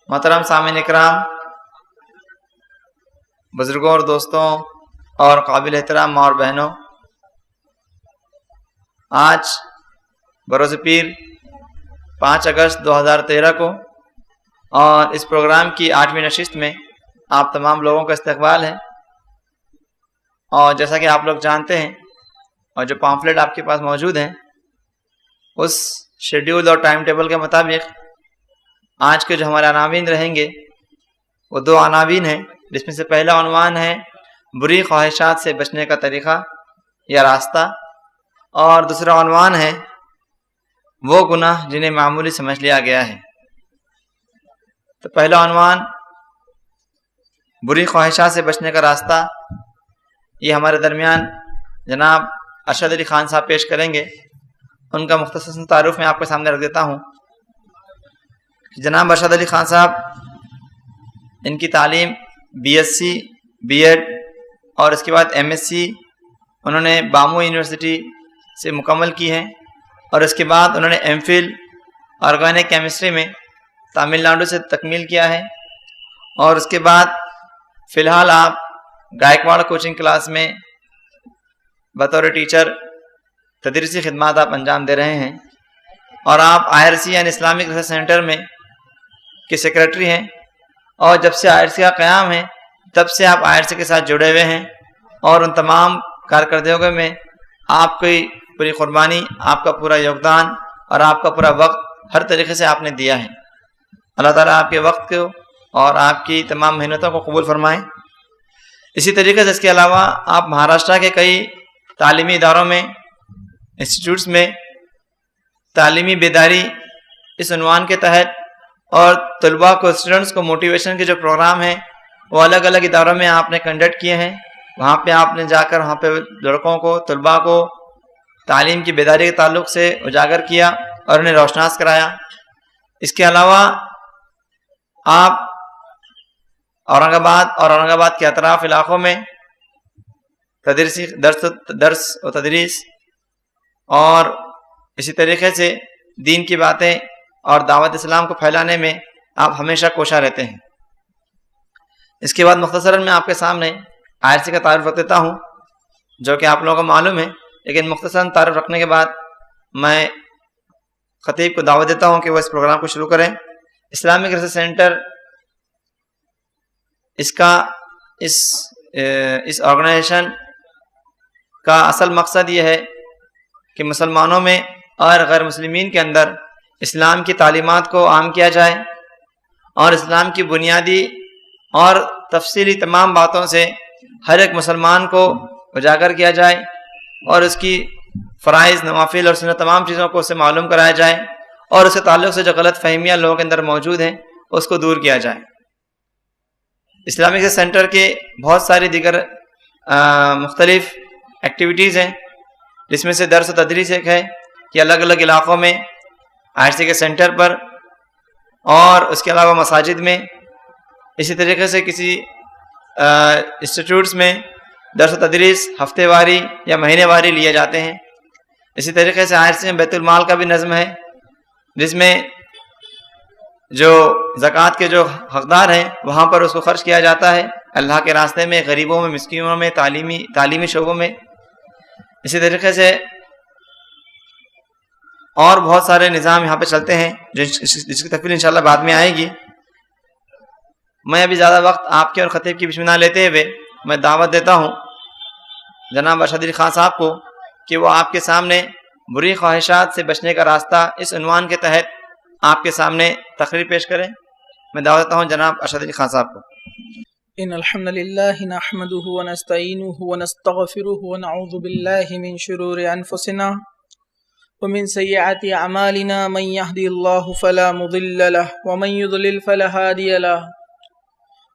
محترم سامعین اکرام، بزرگوں اور دوستوں اور قابل احترام ماں اور بہنوں، آج بروز پیر 5 اگست 2013 کو اور اس پروگرام کی 8ویں نشست میں آپ تمام لوگوں کا استقبال ہے۔ اور جیسا کہ آپ لوگ جانتے ہیں اور جو پامفلیٹ آپ کے پاس موجود ہیں، اس شیڈیول اور ٹائم ٹیبل کے مطابق آج کے جو ہمارے عناوین رہیں گے وہ 2 عناوین ہیں، جس میں سے پہلا عنوان ہے بری خواہشات سے بچنے کا طریقہ یا راستہ، اور دوسرا عنوان ہے وہ گناہ جنہیں معمولی سمجھ لیا گیا ہے۔ تو پہلا عنوان بری خواہشات سے بچنے کا راستہ، یہ ہمارے درمیان جناب ارشد علی خان صاحب پیش کریں گے۔ ان کا مختصر تعارف میں آپ کے سامنے رکھ دیتا ہوں۔ جناب ارشد علی خان صاحب، ان کی تعلیم BSc B.Ed اور اس کے بعد MSc انہوں نے بامو یونیورسٹی سے مکمل کی ہے، اور اس کے بعد انہوں نے MPhil آرگینک کیمسٹری میں تامل ناڈو سے تکمیل کیا ہے، اور اس کے بعد فی الحال آپ گائیکواڑ کوچنگ کلاس میں بطور ٹیچر تدریسی خدمات آپ انجام دے رہے ہیں، اور آپ IRC یعنی اسلامک ریسرچ سینٹر میں کے سیکرٹری ہیں، اور جب سے IRC کا قیام ہے تب سے آپ IRC کے ساتھ جڑے ہوئے ہیں، اور ان تمام کارکردگیوں میں آپ کی پوری قربانی، آپ کا پورا یوگدان اور آپ کا پورا وقت ہر طریقے سے آپ نے دیا ہے۔ اللہ تعالیٰ آپ کے وقت کو اور آپ کی تمام محنتوں کو قبول فرمائیں۔ اسی طریقے سے اس کے علاوہ آپ مہاراشٹر کے کئی تعلیمی اداروں میں، انسٹیٹیوٹس میں تعلیمی بیداری اس عنوان کے تحت اور طلباء کو، اسٹوڈنٹس کو موٹیویشن کے جو پروگرام ہیں وہ الگ الگ اداروں میں آپ نے کنڈکٹ کیے ہیں۔ وہاں پہ آپ نے جا کر وہاں پہ لڑکوں کو، طلباء کو تعلیم کی بیداری کے تعلق سے اجاگر کیا اور انہیں روشناس کرایا۔ اس کے علاوہ آپ اورنگ آباد کے اطراف علاقوں میں درس و تدریس اور اسی طریقے سے دین کی باتیں اور دعوت اسلام کو پھیلانے میں آپ ہمیشہ کوشاں رہتے ہیں۔ اس کے بعد مختصراً میں آپ کے سامنے IRC کا تعارف رکھ دیتا ہوں، جو کہ آپ لوگوں کو معلوم ہے، لیکن مختصراً تعارف رکھنے کے بعد میں خطیب کو دعوت دیتا ہوں کہ وہ اس پروگرام کو شروع کریں۔ اسلامک ریسرچ سینٹر اس آرگنائزیشن کا اصل مقصد یہ ہے کہ مسلمانوں میں اور غیر مسلمین کے اندر اسلام کی تعلیمات کو عام کیا جائے، اور اسلام کی بنیادی اور تفصیلی تمام باتوں سے ہر ایک مسلمان کو اجاگر کیا جائے، اور اس کی فرائض، نوافل اور سنت تمام چیزوں کو اسے معلوم کرایا جائے، اور اس کے تعلق سے جو غلط فہمیاں لوگوں کے اندر موجود ہیں اس کو دور کیا جائے۔ اسلامک ریسرچ سینٹر کے بہت ساری دیگر مختلف ایکٹیویٹیز ہیں، جس میں سے درس و تدریس ایک ہے کہ الگ الگ علاقوں میں IRC کے سینٹر پر اور اس کے علاوہ مساجد میں، اسی طریقے سے کسی انسٹیٹیوٹس میں درس و تدریس ہفتے واری یا مہینے واری لیے جاتے ہیں۔ اسی طریقے سے IRC میں بیت المال کا بھی نظم ہے، جس میں جو زکوٰۃ کے جو حقدار ہیں وہاں پر اس کو خرچ کیا جاتا ہے، اللہ کے راستے میں، غریبوں میں، مسکینوں میں، تعلیمی شعبوں میں۔ اسی طریقے سے اور بہت سارے نظام یہاں پہ چلتے ہیں جس کی تفصیل انشاءاللہ بعد میں آئے گی۔ میں ابھی زیادہ وقت آپ کے اور خطیب کی بسم اللہ لیتے ہوئے میں دعوت دیتا ہوں جناب ارشد علی خان صاحب کو کہ وہ آپ کے سامنے بری خواہشات سے بچنے کا راستہ اس عنوان کے تحت آپ کے سامنے تقریر پیش کریں۔ میں دعوت دیتا ہوں جناب ارشد علی خان صاحب کو۔ ان الحمد لله نحمده ونستعينه ونستغفره ونعوذ بالله من شرور انفسنا ومن سيئات اعمالنا، من يهدي الله فلا مضل له ومن يضلل فلا هادي له،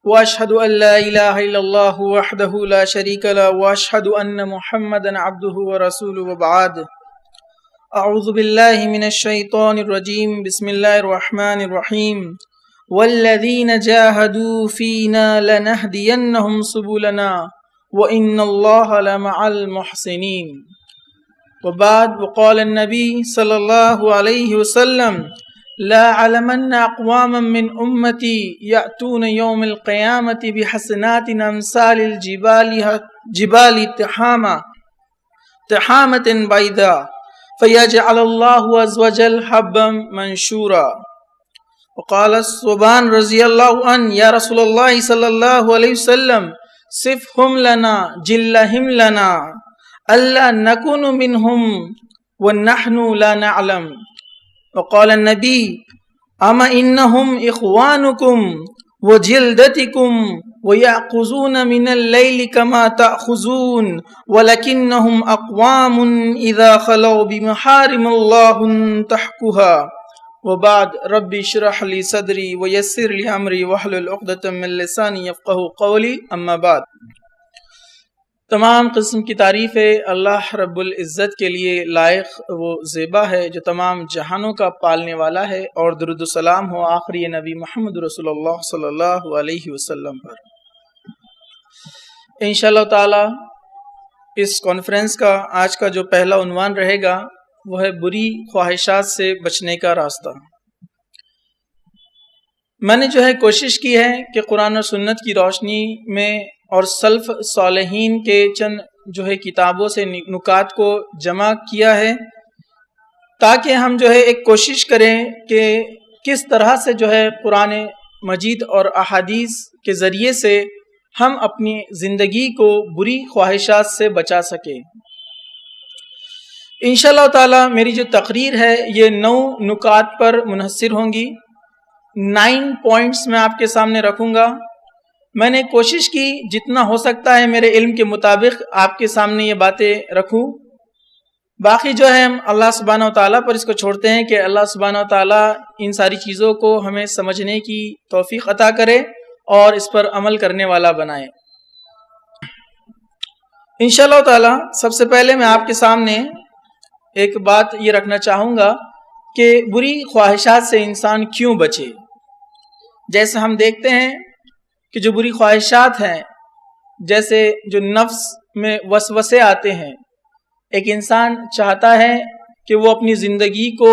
واشهد ان لا اله الا الله وحده لا شريك له، واشهد ان محمدا عبده ورسوله، وبعد. اعوذ بالله من الشيطان الرجيم، بسم الله الرحمن الرحيم. والذين جاهدوا فينا لنهدينهم سبلنا وإن الله لمع المحسنين. وبعد، وقال النبي صلى الله عليه وسلم: لا علمن اقواما من امتی یأتون یوم القیامت بحسنات امثال الجبال تحامة بیضاء فیجعل اللہ عز وجل حبا منشورا. وقال الثوبان رضی اللہ عنہ یا رسول اللہ صلی اللہ علیہ وسلم صفهم لنا جلهم لنا الا نكون منهم ونحن لا نعلم. وقال النبي اما انهم اخوانكم وجلدتكم ويأخذون من الليل كما تأخذون ولكنهم اقوام اذا خلوا بمحارم الله انتهكوها. وبعد ربی اشرح لی صدری ویسر لی امری واحلل عقدۃ من لسانی یفقهوا قولی. اما بعد، تمام قسم کی تعریف اللہ رب العزت کے لیے لائق وہ زیبا ہے جو تمام جہانوں کا پالنے والا ہے، اور درود و سلام ہو آخری نبی محمد رسول اللہ صلی اللہ علیہ وسلم پر. انشاءاللہ تعالی اس کانفرنس کا آج کا جو پہلا عنوان رہے گا وہ ہے بری خواہشات سے بچنے کا راستہ. میں نے جو ہے کوشش کی ہے کہ قرآن و سنت کی روشنی میں اور سلف صالحین کے چند جو ہے کتابوں سے نکات کو جمع کیا ہے، تاکہ ہم جو ہے ایک کوشش کریں کہ کس طرح سے جو ہے قرآن مجید اور احادیث کے ذریعے سے ہم اپنی زندگی کو بری خواہشات سے بچا سکیں. انشاءاللہ تعالی میری جو تقریر ہے یہ 9 نکات پر منحصر ہوں گی. 9 پوائنٹس میں آپ کے سامنے رکھوں گا. میں نے کوشش کی جتنا ہو سکتا ہے میرے علم کے مطابق آپ کے سامنے یہ باتیں رکھوں. باقی جو ہے ہم اللہ سبحانہ و تعالیٰ پر اس کو چھوڑتے ہیں کہ اللہ سبحانہ و تعالیٰ ان ساری چیزوں کو ہمیں سمجھنے کی توفیق عطا کرے اور اس پر عمل کرنے والا بنائے. انشاءاللہ تعالیٰ سب سے پہلے میں آپ کے سامنے ایک بات یہ رکھنا چاہوں گا کہ بری خواہشات سے انسان کیوں بچے. جیسے ہم دیکھتے ہیں کہ جو بری خواہشات ہیں، جیسے جو نفس میں وسوسے آتے ہیں، ایک انسان چاہتا ہے کہ وہ اپنی زندگی کو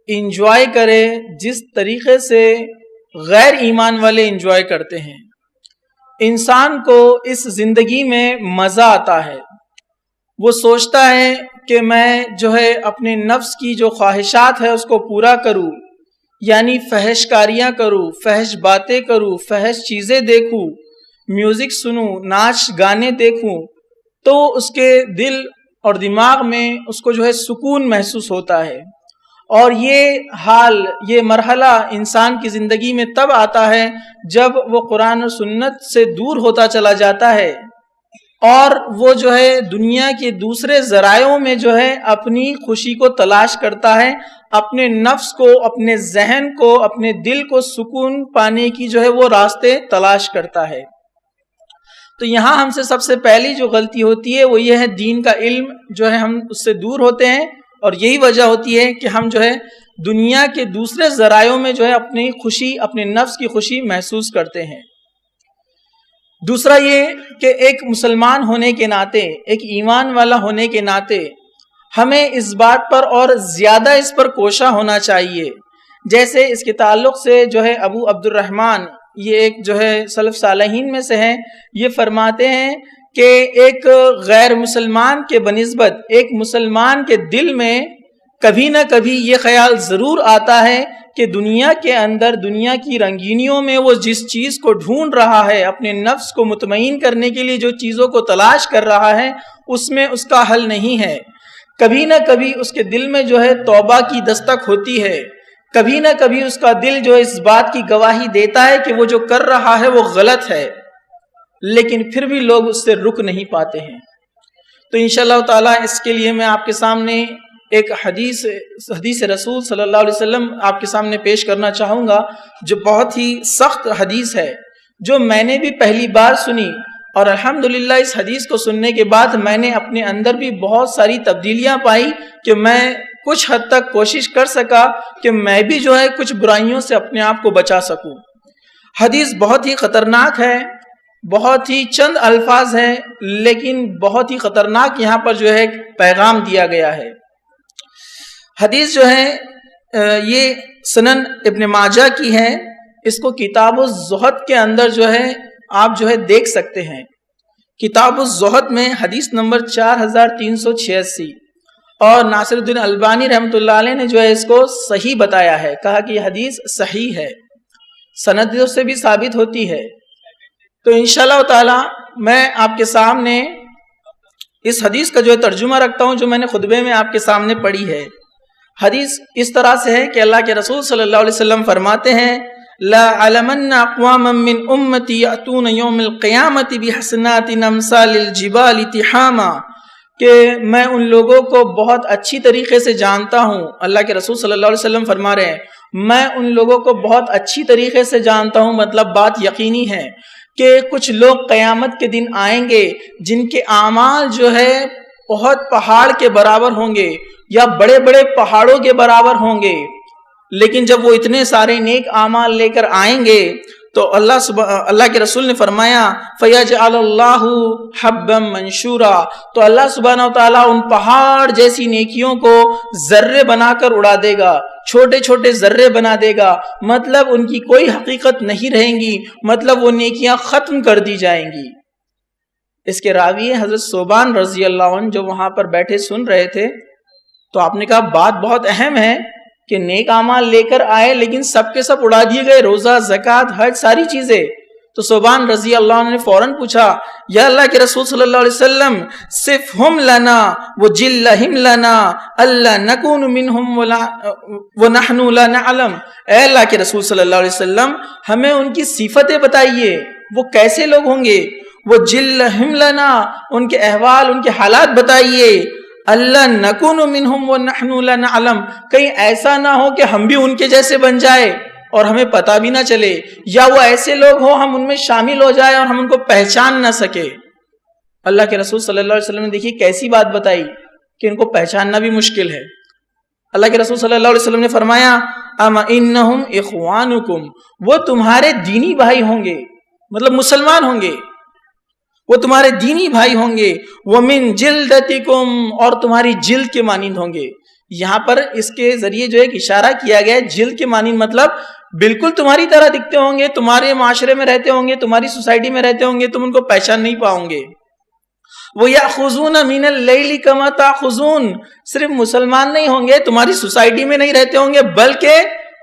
انجوائے کرے جس طریقے سے غیر ایمان والے انجوائے کرتے ہیں. انسان کو اس زندگی میں مزہ آتا ہے، وہ سوچتا ہے کہ میں جو ہے اپنے نفس کی جو خواہشات ہے اس کو پورا کروں، یعنی فحش کاریاں کروں، فحش باتیں کروں، فحش چیزیں دیکھوں، میوزک سنوں، ناچ گانے دیکھوں، تو اس کے دل اور دماغ میں اس کو جو ہے سکون محسوس ہوتا ہے. اور یہ حال، یہ مرحلہ انسان کی زندگی میں تب آتا ہے جب وہ قرآن و سنت سے دور ہوتا چلا جاتا ہے اور وہ جو ہے دنیا کے دوسرے ذرائعوں میں جو ہے اپنی خوشی کو تلاش کرتا ہے، اپنے نفس کو، اپنے ذہن کو، اپنے دل کو سکون پانے کی جو ہے وہ راستے تلاش کرتا ہے. تو یہاں ہم سے سب سے پہلی جو غلطی ہوتی ہے وہ یہ ہے دین کا علم جو ہے ہم اس سے دور ہوتے ہیں، اور یہی وجہ ہوتی ہے کہ ہم جو ہے دنیا کے دوسرے ذرائعوں میں جو ہے اپنی خوشی، اپنے نفس کی خوشی محسوس کرتے ہیں. دوسرا یہ کہ ایک مسلمان ہونے کے ناطے، ایک ایمان والا ہونے کے ناطے ہمیں اس بات پر اور زیادہ اس پر کوشاں ہونا چاہیے. جیسے اس کے تعلق سے جو ہے ابو عبد الرحمن، یہ ایک جو ہے سلف صالحین میں سے ہیں، یہ فرماتے ہیں کہ ایک غیر مسلمان کے بنسبت ایک مسلمان کے دل میں کبھی نہ کبھی یہ خیال ضرور آتا ہے کہ دنیا کے اندر، دنیا کی رنگینیوں میں وہ جس چیز کو ڈھونڈ رہا ہے، اپنے نفس کو مطمئن کرنے کے لیے جو چیزوں کو تلاش کر رہا ہے، اس میں اس کا حل نہیں ہے. کبھی نہ کبھی اس کے دل میں جو ہے توبہ کی دستک ہوتی ہے، کبھی نہ کبھی اس کا دل جو اس بات کی گواہی دیتا ہے کہ وہ جو کر رہا ہے وہ غلط ہے، لیکن پھر بھی لوگ اس سے رک نہیں پاتے ہیں. تو انشاءاللہ تعالیٰ اس کے لیے میں آپ کے سامنے ایک حدیث رسول صلی اللہ علیہ وسلم آپ کے سامنے پیش کرنا چاہوں گا، جو بہت ہی سخت حدیث ہے، جو میں نے بھی پہلی بار سنی، اور الحمدللہ اس حدیث کو سننے کے بعد میں نے اپنے اندر بھی بہت ساری تبدیلیاں پائی کہ میں کچھ حد تک کوشش کر سکا کہ میں بھی جو ہے کچھ برائیوں سے اپنے آپ کو بچا سکوں. حدیث بہت ہی خطرناک ہے، بہت ہی چند الفاظ ہیں، لیکن بہت ہی خطرناک یہاں پر جو ہے پیغام دیا گیا ہے. حدیث جو ہے یہ سنن ابن ماجہ کی ہے، اس کو کتاب الزہد کے اندر جو ہے آپ جو ہے دیکھ سکتے ہیں۔ کتاب الزہد میں حدیث نمبر 4386، اور ناصر الدین البانی رحمۃ اللہ علیہ نے جو ہے اس کو صحیح بتایا ہے، کہا کہ یہ حدیث صحیح ہے، سند سے بھی ثابت ہوتی ہے۔ تو انشاءاللہ تعالی میں آپ کے سامنے اس حدیث کا جو ہے ترجمہ رکھتا ہوں، جو میں نے خطبے میں آپ کے سامنے پڑھی ہے۔ حدیث اس طرح سے ہے کہ اللہ کے رسول صلی اللہ علیہ وسلم فرماتے ہیں لا علمن اقواما من امتی یاتون یوم القیامت بحسنات امثال الجبال تحاما، کہ میں ان لوگوں کو بہت اچھی طریقے سے جانتا ہوں۔ اللہ کے رسول صلی اللہ علیہ وسلم فرما رہے ہیں میں ان لوگوں کو بہت اچھی طریقے سے جانتا ہوں، مطلب بات یقینی ہے کہ کچھ لوگ قیامت کے دن آئیں گے جن کے اعمال جو ہے بہت پہاڑ کے برابر ہوں گے یا بڑے بڑے پہاڑوں کے برابر ہوں گے، لیکن جب وہ اتنے سارے نیک اعمال لے کر آئیں گے تو اللہ کے رسول نے فرمایا فَيَجْعَلَ اللَّهُ حَبًّا مَنشُورًا، تو اللہ سبحانہ وتعالیٰ ان پہاڑ جیسی نیکیوں کو ذرے بنا کر اڑا دے گا، چھوٹے چھوٹے ذرے بنا دے گا، مطلب ان کی کوئی حقیقت نہیں رہیں گی، مطلب وہ نیکیاں ختم کر دی جائیں گی۔ اس کے راوی حضرت صوبان رضی اللہ عنہ جو وہاں پر بیٹھے سن رہے تھے، تو آپ نے کہا بات بہت اہم ہے کہ نیک اعمال لے کر آئے لیکن سب کے سب اڑا دیے گئے، روزہ، زکوٰۃ، حج، ساری چیزیں۔ تو صوبان رضی اللہ عنہ نے فوراً پوچھا یا اللہ کے رسول صلی اللہ علیہ وسلم صفہم لنا وجلہم لنا اللہ نکون منہم ونحن لا نعلم، اے اللہ کے رسول صلی اللہ علیہ وسلم ہمیں ان کی صفتیں بتائیے، وہ کیسے لوگ ہوں گے، وجلہم لنا ان کے احوال، ان کے حالات بتائیے، اللہ نکون منہم ونحن لا نعلم، کہیں ایسا نہ ہو کہ ہم بھی ان کے جیسے بن جائے اور ہمیں پتہ بھی نہ چلے، یا وہ ایسے لوگ ہوں ہم ان میں شامل ہو جائے اور ہم ان کو پہچان نہ سکے۔ اللہ کے رسول صلی اللہ علیہ وسلم نے دیکھی کیسی بات بتائی کہ ان کو پہچاننا بھی مشکل ہے۔ اللہ کے رسول صلی اللہ علیہ وسلم نے فرمایا اما انہم اخوانکم، وہ تمہارے دینی بھائی ہوں گے، مطلب مسلمان ہوں گے، وہ تمہارے دینی بھائی ہوں گے، وَمِن جِلْدَتِكُمْ اور تمہاری جلد کے مانند ہوں گے۔ یہاں پر اس کے ذریعے جو ایک اشارہ کیا گیا ہے جلد کے مانند، مطلب بالکل تمہاری طرح دکھتے ہوں گے، تمہارے معاشرے میں رہتے ہوں گے، تمہاری سوسائٹی میں رہتے ہوں گے، تم ان کو پہچان نہیں پاؤ گے۔ وَيَأْخُذُونَ مِنَ اللَّيْلِ كَمَا تَأْخُذُونَ، صرف مسلمان نہیں ہوں گے، تمہاری سوسائٹی میں نہیں رہتے ہوں گے، بلکہ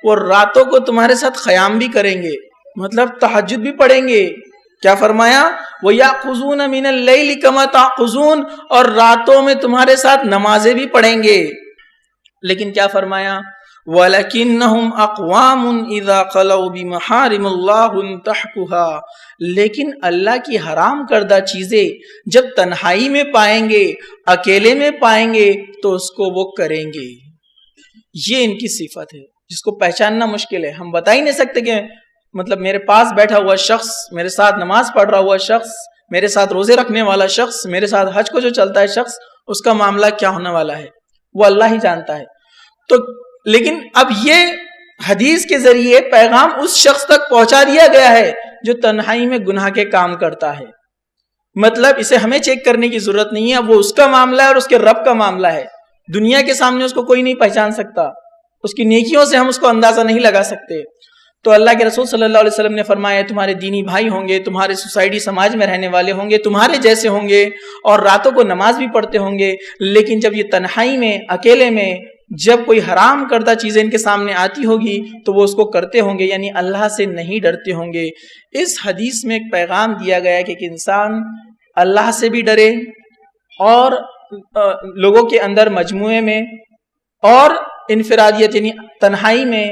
وہ راتوں کو تمہارے ساتھ قیام بھی کریں گے، مطلب تہجد بھی پڑھیں گے۔ کیا فرمایا وَيَأْخُذُونَ مِنَ اللَّيْلِ كَمَا تَأْخُذُونَ، اور راتوں میں تمہارے ساتھ نمازیں بھی پڑھیں گے۔ لیکن کیا فرمایا وَلَكِنَّهُمْ أَقْوَامٌ إِذَا خَلَوْا بِمَحَارِمِ اللَّهِ انْتَهَكُوهَا، لیکن اللہ کی حرام کردہ چیزیں جب تنہائی میں پائیں گے، اکیلے میں پائیں گے تو اس کو وہ کریں گے۔ یہ ان کی صفت ہے جس کو پہچاننا مشکل ہے۔ ہم بتا ہی نہیں سکتے کہ مطلب میرے پاس بیٹھا ہوا شخص، میرے ساتھ نماز پڑھ رہا ہوا شخص، میرے ساتھ روزے رکھنے والا شخص، میرے ساتھ حج کو جو چلتا ہے شخص، اس کا معاملہ کیا ہونے والا ہے وہ اللہ ہی جانتا ہے۔ تو لیکن اب یہ حدیث کے ذریعے پیغام اس شخص تک پہنچا دیا گیا ہے جو تنہائی میں گناہ کے کام کرتا ہے، مطلب اسے ہمیں چیک کرنے کی ضرورت نہیں ہے، وہ اس کا معاملہ ہے اور اس کے رب کا معاملہ ہے۔ دنیا کے سامنے اس کو کوئی نہیں پہچان سکتا، اس کی نیکیوں سے ہم اس کو اندازہ نہیں لگا سکتے۔ تو اللہ کے رسول صلی اللہ علیہ وسلم نے فرمایا تمہارے دینی بھائی ہوں گے، تمہارے سوسائٹی سماج میں رہنے والے ہوں گے، تمہارے جیسے ہوں گے اور راتوں کو نماز بھی پڑھتے ہوں گے، لیکن جب یہ تنہائی میں، اکیلے میں، جب کوئی حرام کردہ چیزیں ان کے سامنے آتی ہوگی تو وہ اس کو کرتے ہوں گے، یعنی اللہ سے نہیں ڈرتے ہوں گے۔ اس حدیث میں ایک پیغام دیا گیا ہے کہ ایک انسان اللہ سے بھی ڈرے اور لوگوں کے اندر مجموعے میں اور انفرادیت یعنی تنہائی میں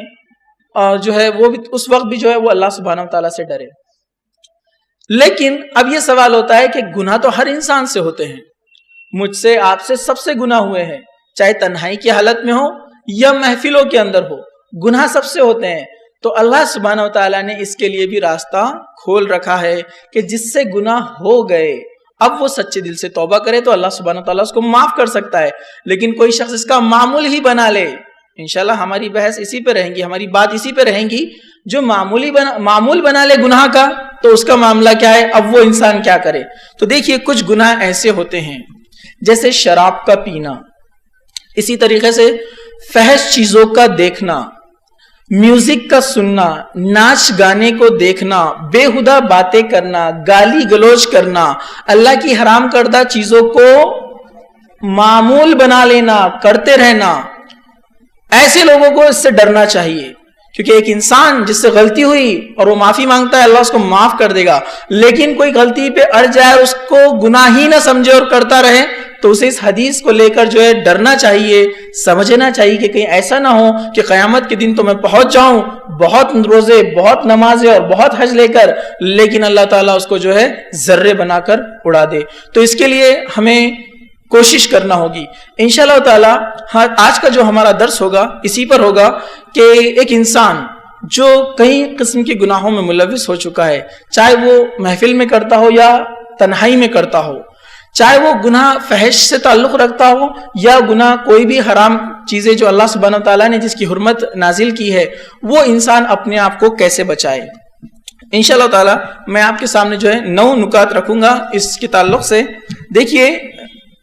جو ہے وہ بھی اس وقت بھی جو ہے وہ اللہ سبحانہ وتعالیٰ سے ڈرے۔ لیکن اب یہ سوال ہوتا ہے کہ گناہ تو ہر انسان سے ہوتے ہیں، مجھ سے آپ سے سب سے گناہ ہوئے ہیں، چاہے تنہائی کی حالت میں ہو یا محفلوں کے اندر ہو، گناہ سب سے ہوتے ہیں۔ تو اللہ سبحانہ وتعالیٰ نے اس کے لیے بھی راستہ کھول رکھا ہے کہ جس سے گناہ ہو گئے اب وہ سچے دل سے توبہ کرے تو اللہ سبحانہ وتعالیٰ اس کو معاف کر سکتا ہے۔ لیکن کوئی شخص اس کا معمول ہی بنا لے، انشاءاللہ ہماری بحث اسی پہ رہیں گی، ہماری بات اسی پہ رہیں گی، جو معمول بنا لے گناہ کا تو اس کا معاملہ کیا ہے، اب وہ انسان کیا کرے۔ تو دیکھیے کچھ گناہ ایسے ہوتے ہیں جیسے شراب کا پینا، اسی طریقے سے فحش چیزوں کا دیکھنا، میوزک کا سننا، ناچ گانے کو دیکھنا، بےہودہ باتیں کرنا، گالی گلوچ کرنا، اللہ کی حرام کردہ چیزوں کو معمول بنا لینا، کرتے رہنا، ایسے لوگوں کو اس سے ڈرنا چاہیے. کیونکہ ایک انسان جس سے غلطی ہوئی اور وہ معافی مانگتا ہے، اللہ اس کو معاف کر دے گا. لیکن کوئی غلطی پہ اڑ جائے، اس کو گناہ ہی نہ سمجھے اور کرتا رہے، تو اسے اس حدیث کو لے کر جو ہے ڈرنا چاہیے، سمجھنا چاہیے کہ کہیں ایسا نہ ہو کہ قیامت کے دن تو میں پہنچ جاؤں بہت روزے، بہت نمازیں اور بہت حج لے کر، لیکن اللہ تعالیٰ اس کو جو ہے ذرے بنا کر اڑا دے. تو اس کے لیے ہمیں کوشش کرنا ہوگی انشاءاللہ تعالی. آج کا جو ہمارا درس ہوگا اسی پر ہوگا کہ ایک انسان جو کئی قسم کے گناہوں میں ملوث ہو چکا ہے، چاہے وہ محفل میں کرتا ہو یا تنہائی میں کرتا ہو، چاہے وہ گناہ فحش سے تعلق رکھتا ہو یا گناہ کوئی بھی حرام چیزیں جو اللہ سبحانہ وتعالیٰ نے جس کی حرمت نازل کی ہے، وہ انسان اپنے آپ کو کیسے بچائے. انشاءاللہ تعالی میں آپ کے سامنے جو ہے 9 نکات رکھوں گا اس کے تعلق سے. دیکھیے،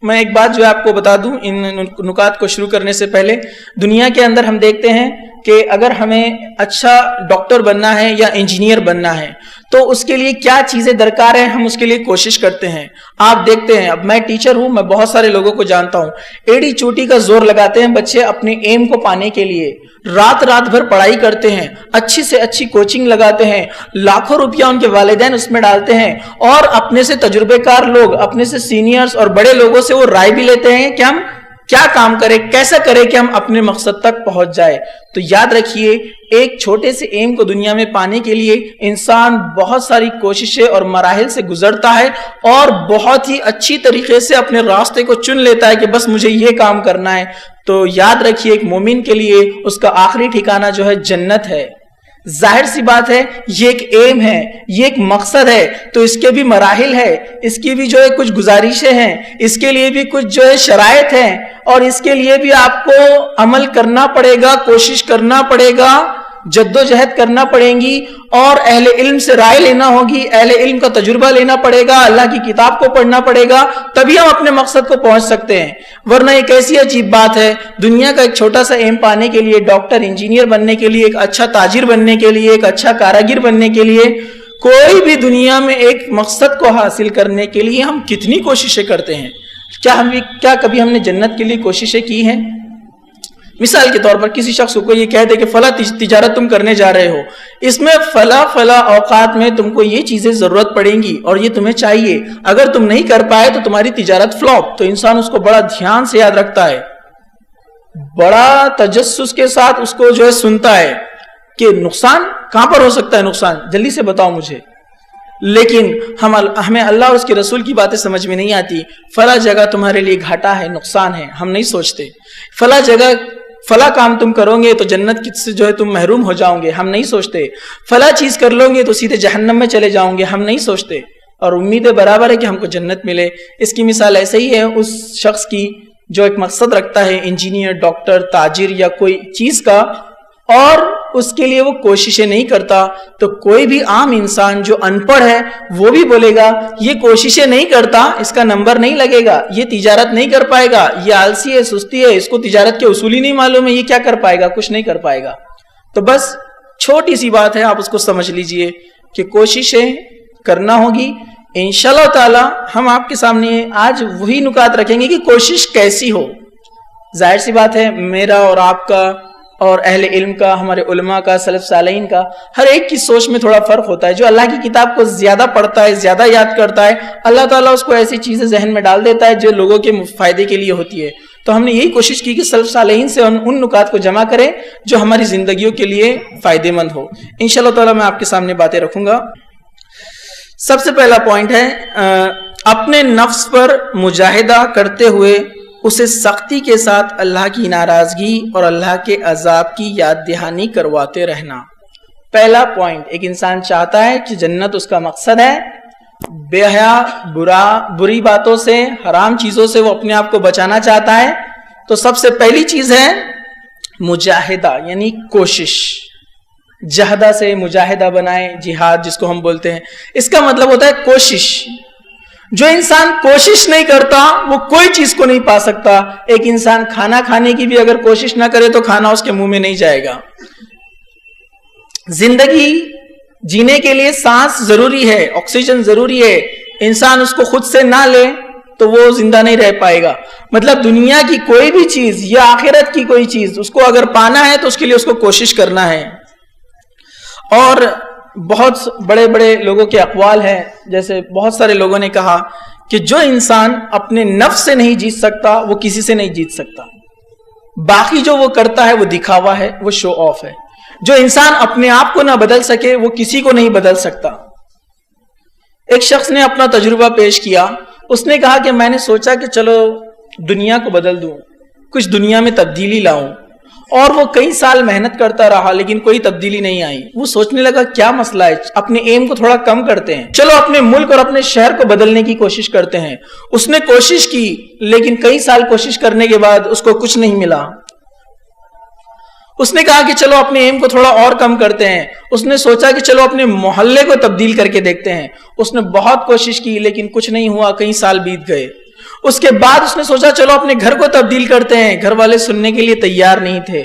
میں ایک بات جو آپ کو بتا دوں ان نکات کو شروع کرنے سے پہلے. دنیا کے اندر ہم دیکھتے ہیں کہ اگر ہمیں اچھا ڈاکٹر بننا ہے یا انجینئر بننا ہے تو اس کے لیے کیا چیزیں درکار ہیں، ہم اس کے لیے کوشش کرتے ہیں. آپ دیکھتے ہیں، اب میں ٹیچر ہوں، میں بہت سارے لوگوں کو جانتا ہوں، ایڑی چوٹی کا زور لگاتے ہیں بچے اپنے ایم کو پانے کے لیے، رات بھر پڑھائی کرتے ہیں، اچھی سے اچھی کوچنگ لگاتے ہیں، لاکھوں روپیہ ان کے والدین اس میں ڈالتے ہیں، اور اپنے سے تجربے کار لوگ، اپنے سے سینئرز اور بڑے لوگوں سے وہ رائے بھی لیتے ہیں کہ ہم کیا کام کریں، کیسا کریں کہ ہم اپنے مقصد تک پہنچ جائے. تو یاد رکھیے، ایک چھوٹے سے ایم کو دنیا میں پانے کے لیے انسان بہت ساری کوششیں اور مراحل سے گزرتا ہے اور بہت ہی اچھی طریقے سے اپنے راستے کو چن لیتا ہے کہ بس مجھے یہ کام کرنا ہے. تو یاد رکھیے، ایک مومن کے لیے اس کا آخری ٹھکانہ جو ہے جنت ہے. ظاہر سی بات ہے، یہ ایک ایم ہے، یہ ایک مقصد ہے، تو اس کے بھی مراحل ہے، اس کی بھی جو ہے کچھ گزارشیں ہیں، اس کے لیے بھی کچھ جو ہے شرائط ہیں، اور اس کے لیے بھی آپ کو عمل کرنا پڑے گا، کوشش کرنا پڑے گا، جد و جہد کرنا پڑیں گی، اور اہل علم سے رائے لینا ہوگی، اہل علم کا تجربہ لینا پڑے گا، اللہ کی کتاب کو پڑھنا پڑے گا، تبھی ہم اپنے مقصد کو پہنچ سکتے ہیں. ورنہ ایک ایسی عجیب بات ہے، دنیا کا ایک چھوٹا سا ایم پانے کے لیے، ڈاکٹر، انجینئر بننے کے لیے، ایک اچھا تاجر بننے کے لیے، ایک اچھا کاراگر بننے کے لیے، کوئی بھی دنیا میں ایک مقصد کو حاصل کرنے کے لیے ہم کتنی کوششیں کرتے ہیں. کیا کبھی ہم نے جنت کے لیے کوششیں کی ہیں؟ مثال کے طور پر کسی شخص کو یہ کہہ دے کہ فلاں تجارت تم کرنے جا رہے ہو، اس میں فلاں اوقات میں تم کو یہ چیزیں ضرورت پڑیں گی اور یہ تمہیں چاہیے، اگر تم نہیں کر پائے تو تمہاری تجارت فلاپ. تو انسان اس کو بڑا دھیان سے یاد رکھتا ہے، بڑا تجسس کے ساتھ اس کو جو ہے سنتا ہے کہ نقصان کہاں پر ہو سکتا ہے، نقصان جلدی سے بتاؤ مجھے. لیکن ہمیں اللہ اور اس کے رسول کی باتیں سمجھ میں نہیں آتی. فلاں جگہ تمہارے لیے گھاٹا ہے، نقصان ہے، ہم نہیں سوچتے. فلاں جگہ فلاں کام تم کرو گے تو جنت سے جو ہے تم محروم ہو جاؤ گے، ہم نہیں سوچتے. فلاں چیز کر لو گے تو سیدھے جہنم میں چلے جاؤ گے، ہم نہیں سوچتے. اور امید برابر ہے کہ ہم کو جنت ملے. اس کی مثال ایسے ہی ہے اس شخص کی جو ایک مقصد رکھتا ہے، انجینئر، ڈاکٹر، تاجر یا کوئی چیز کا، اور اس کے لیے وہ کوششیں نہیں کرتا. تو کوئی بھی عام انسان جو ان پڑھ ہے وہ بھی بولے گا یہ کوششیں نہیں کرتا، اس کا نمبر نہیں لگے گا، یہ تجارت نہیں کر پائے گا، یہ آلسی ہے، سستی ہے، اس کو تجارت کے اصول ہی نہیں معلوم ہے، یہ کیا کر پائے گا، کچھ نہیں کر پائے گا. تو بس چھوٹی سی بات ہے، آپ اس کو سمجھ لیجئے کہ کوششیں کرنا ہوگی. انشاءاللہ تعالی ہم آپ کے سامنے آج وہی نکات رکھیں گے کہ کوشش کیسی ہو. ظاہر سی بات ہے، میرا اور آپ کا اور اہل علم کا، ہمارے علماء کا، سلف صالحین کا، ہر ایک کی سوچ میں تھوڑا فرق ہوتا ہے. جو اللہ کی کتاب کو زیادہ پڑھتا ہے، زیادہ یاد کرتا ہے، اللہ تعالیٰ اس کو ایسی چیزیں ذہن میں ڈال دیتا ہے جو لوگوں کے فائدے کے لیے ہوتی ہے. تو ہم نے یہی کوشش کی کہ سلف صالحین سے ان نکات کو جمع کریں جو ہماری زندگیوں کے لیے فائدے مند ہو. انشاءاللہ تعالیٰ میں آپ کے سامنے باتیں رکھوں گا. سب سے پہلا پوائنٹ ہے اپنے نفس پر مجاہدہ کرتے ہوئے اسے سختی کے ساتھ اللہ کی ناراضگی اور اللہ کے عذاب کی یاد دہانی کرواتے رہنا. پہلا پوائنٹ، ایک انسان چاہتا ہے کہ جنت اس کا مقصد ہے، بے حیا، بری باتوں سے، حرام چیزوں سے وہ اپنے آپ کو بچانا چاہتا ہے. تو سب سے پہلی چیز ہے مجاہدہ، یعنی کوشش. جہدہ سے مجاہدہ بنائے، جہاد جس کو ہم بولتے ہیں، اس کا مطلب ہوتا ہے کوشش. جو انسان کوشش نہیں کرتا وہ کوئی چیز کو نہیں پا سکتا. ایک انسان کھانا کھانے کی بھی اگر کوشش نہ کرے تو کھانا اس کے منہ میں نہیں جائے گا. زندگی جینے کے لیے سانس ضروری ہے, آکسیجن ضروری ہے. انسان اس کو خود سے نہ لے تو وہ زندہ نہیں رہ پائے گا. مطلب دنیا کی کوئی بھی چیز یا آخرت کی کوئی چیز اس کو اگر پانا ہے تو اس کے لیے اس کو کوشش کرنا ہے. اور بہت بڑے بڑے لوگوں کے اقوال ہیں, جیسے بہت سارے لوگوں نے کہا کہ جو انسان اپنے نفس سے نہیں جیت سکتا وہ کسی سے نہیں جیت سکتا. باقی جو وہ کرتا ہے وہ دکھاوا ہے, وہ شو آف ہے. جو انسان اپنے آپ کو نہ بدل سکے وہ کسی کو نہیں بدل سکتا. ایک شخص نے اپنا تجربہ پیش کیا. اس نے کہا کہ میں نے سوچا کہ چلو دنیا کو بدل دوں, کچھ دنیا میں تبدیلی لاؤں. اور وہ کئی سال محنت کرتا رہا لیکن کوئی تبدیلی نہیں آئی. وہ سوچنے لگا کیا مسئلہ ہے, اپنے ایم کو تھوڑا کم کرتے ہیں, چلو اپنے ملک اور اپنے شہر کو بدلنے کی کوشش کرتے ہیں. اس نے کوشش کی لیکن کئی سال کوشش کرنے کے بعد اس کو کچھ نہیں ملا. اس نے کہا کہ چلو اپنے ایم کو تھوڑا اور کم کرتے ہیں. اس نے سوچا کہ چلو اپنے محلے کو تبدیل کر کے دیکھتے ہیں. اس نے بہت کوشش کی لیکن کچھ نہیں ہوا, کئی سال بیت گئے. اس کے بعد اس نے سوچا چلو اپنے گھر کو تبدیل کرتے ہیں. گھر والے سننے کے لیے تیار نہیں تھے.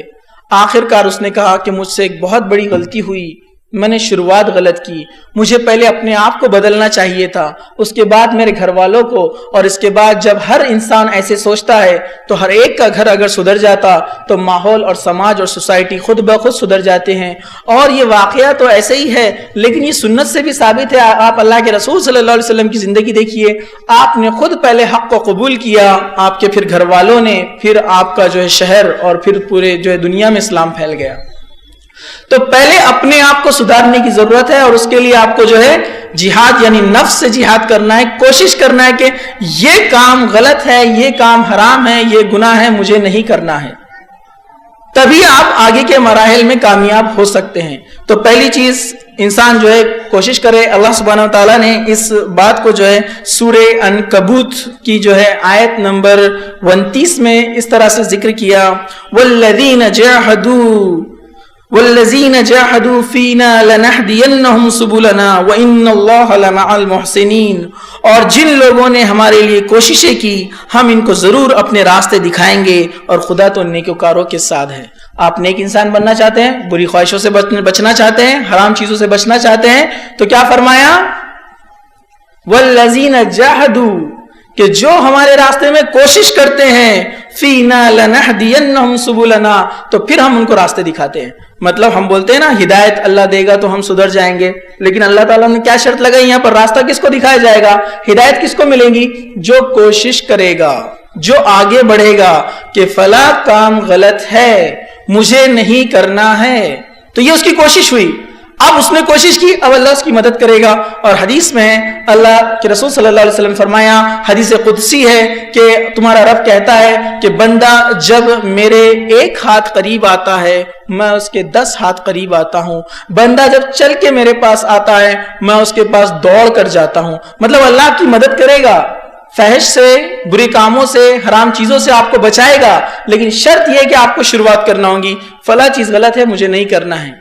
آخر کار اس نے کہا کہ مجھ سے ایک بہت بڑی غلطی ہوئی, میں نے شروعات غلط کی. مجھے پہلے اپنے آپ کو بدلنا چاہیے تھا, اس کے بعد میرے گھر والوں کو, اور اس کے بعد جب ہر انسان ایسے سوچتا ہے تو ہر ایک کا گھر اگر سدھر جاتا تو ماحول اور سماج اور سوسائٹی خود بخود سدھر جاتے ہیں. اور یہ واقعہ تو ایسے ہی ہے لیکن یہ سنت سے بھی ثابت ہے. آپ اللہ کے رسول صلی اللہ علیہ وسلم کی زندگی دیکھیے, آپ نے خود پہلے حق کو قبول کیا, آپ کے پھر گھر والوں نے, پھر آپ کا جو ہے شہر, اور پھر پورے جو ہے دنیا میں اسلام پھیل گیا. تو پہلے اپنے آپ کو سدھارنے کی ضرورت ہے, اور اس کے لیے آپ کو جو ہے جہاد یعنی نفس سے جہاد کرنا ہے. کوشش کرنا ہے کہ یہ کام غلط ہے, یہ کام حرام ہے, یہ گناہ ہے, مجھے نہیں کرنا ہے. تبھی آپ آگے کے مراحل میں کامیاب ہو سکتے ہیں. تو پہلی چیز انسان جو ہے کوشش کرے. اللہ سبحانہ وتعالیٰ نے اس بات کو جو ہے سورہ عنکبوت کی جو ہے آیت نمبر 29 میں اس طرح سے ذکر کیا, وَالَّذِينَ جَاهَدُوا فِينَا لَنَهْدِيَنَّهُمْ سُبُلَنَا وَإِنَّ اللَّهَ لَمَعَ الْمُحْسِنِينَ. اور جن لوگوں نے ہمارے لیے کوششیں کی ہم ان کو ضرور اپنے راستے دکھائیں گے, اور خدا تو نیکوکاروں کے ساتھ ہے. آپ نیک انسان بننا چاہتے ہیں, بری خواہشوں سے بچنا چاہتے ہیں, حرام چیزوں سے بچنا چاہتے ہیں, تو کیا فرمایا؟ وَالَّذِينَ جَاهَدُوا, کہ جو ہمارے راستے میں کوشش کرتے ہیں, فینا لنہدینہم سبلنا, تو پھر ہم ان کو راستے دکھاتے ہیں. مطلب ہم بولتے ہیں نا ہدایت اللہ دے گا تو ہم سدھر جائیں گے, لیکن اللہ تعالیٰ نے کیا شرط لگائی یہاں پر؟ راستہ کس کو دکھایا جائے گا, ہدایت کس کو ملے گی؟ جو کوشش کرے گا, جو آگے بڑھے گا کہ فلاں کام غلط ہے, مجھے نہیں کرنا ہے. تو یہ اس کی کوشش ہوئی. اب اس نے کوشش کی, اب اللہ اس کی مدد کرے گا. اور حدیث میں اللہ کے رسول صلی اللہ علیہ وسلم فرمایا, حدیث قدسی ہے کہ تمہارا رب کہتا ہے کہ بندہ جب میرے ایک ہاتھ قریب آتا ہے میں اس کے 10 ہاتھ قریب آتا ہوں. بندہ جب چل کے میرے پاس آتا ہے میں اس کے پاس دوڑ کر جاتا ہوں. مطلب اللہ آپ کی مدد کرے گا, فحش سے, برے کاموں سے, حرام چیزوں سے آپ کو بچائے گا, لیکن شرط یہ کہ آپ کو شروعات کرنا ہوگی. فلاں چیز غلط ہے, مجھے نہیں کرنا ہے.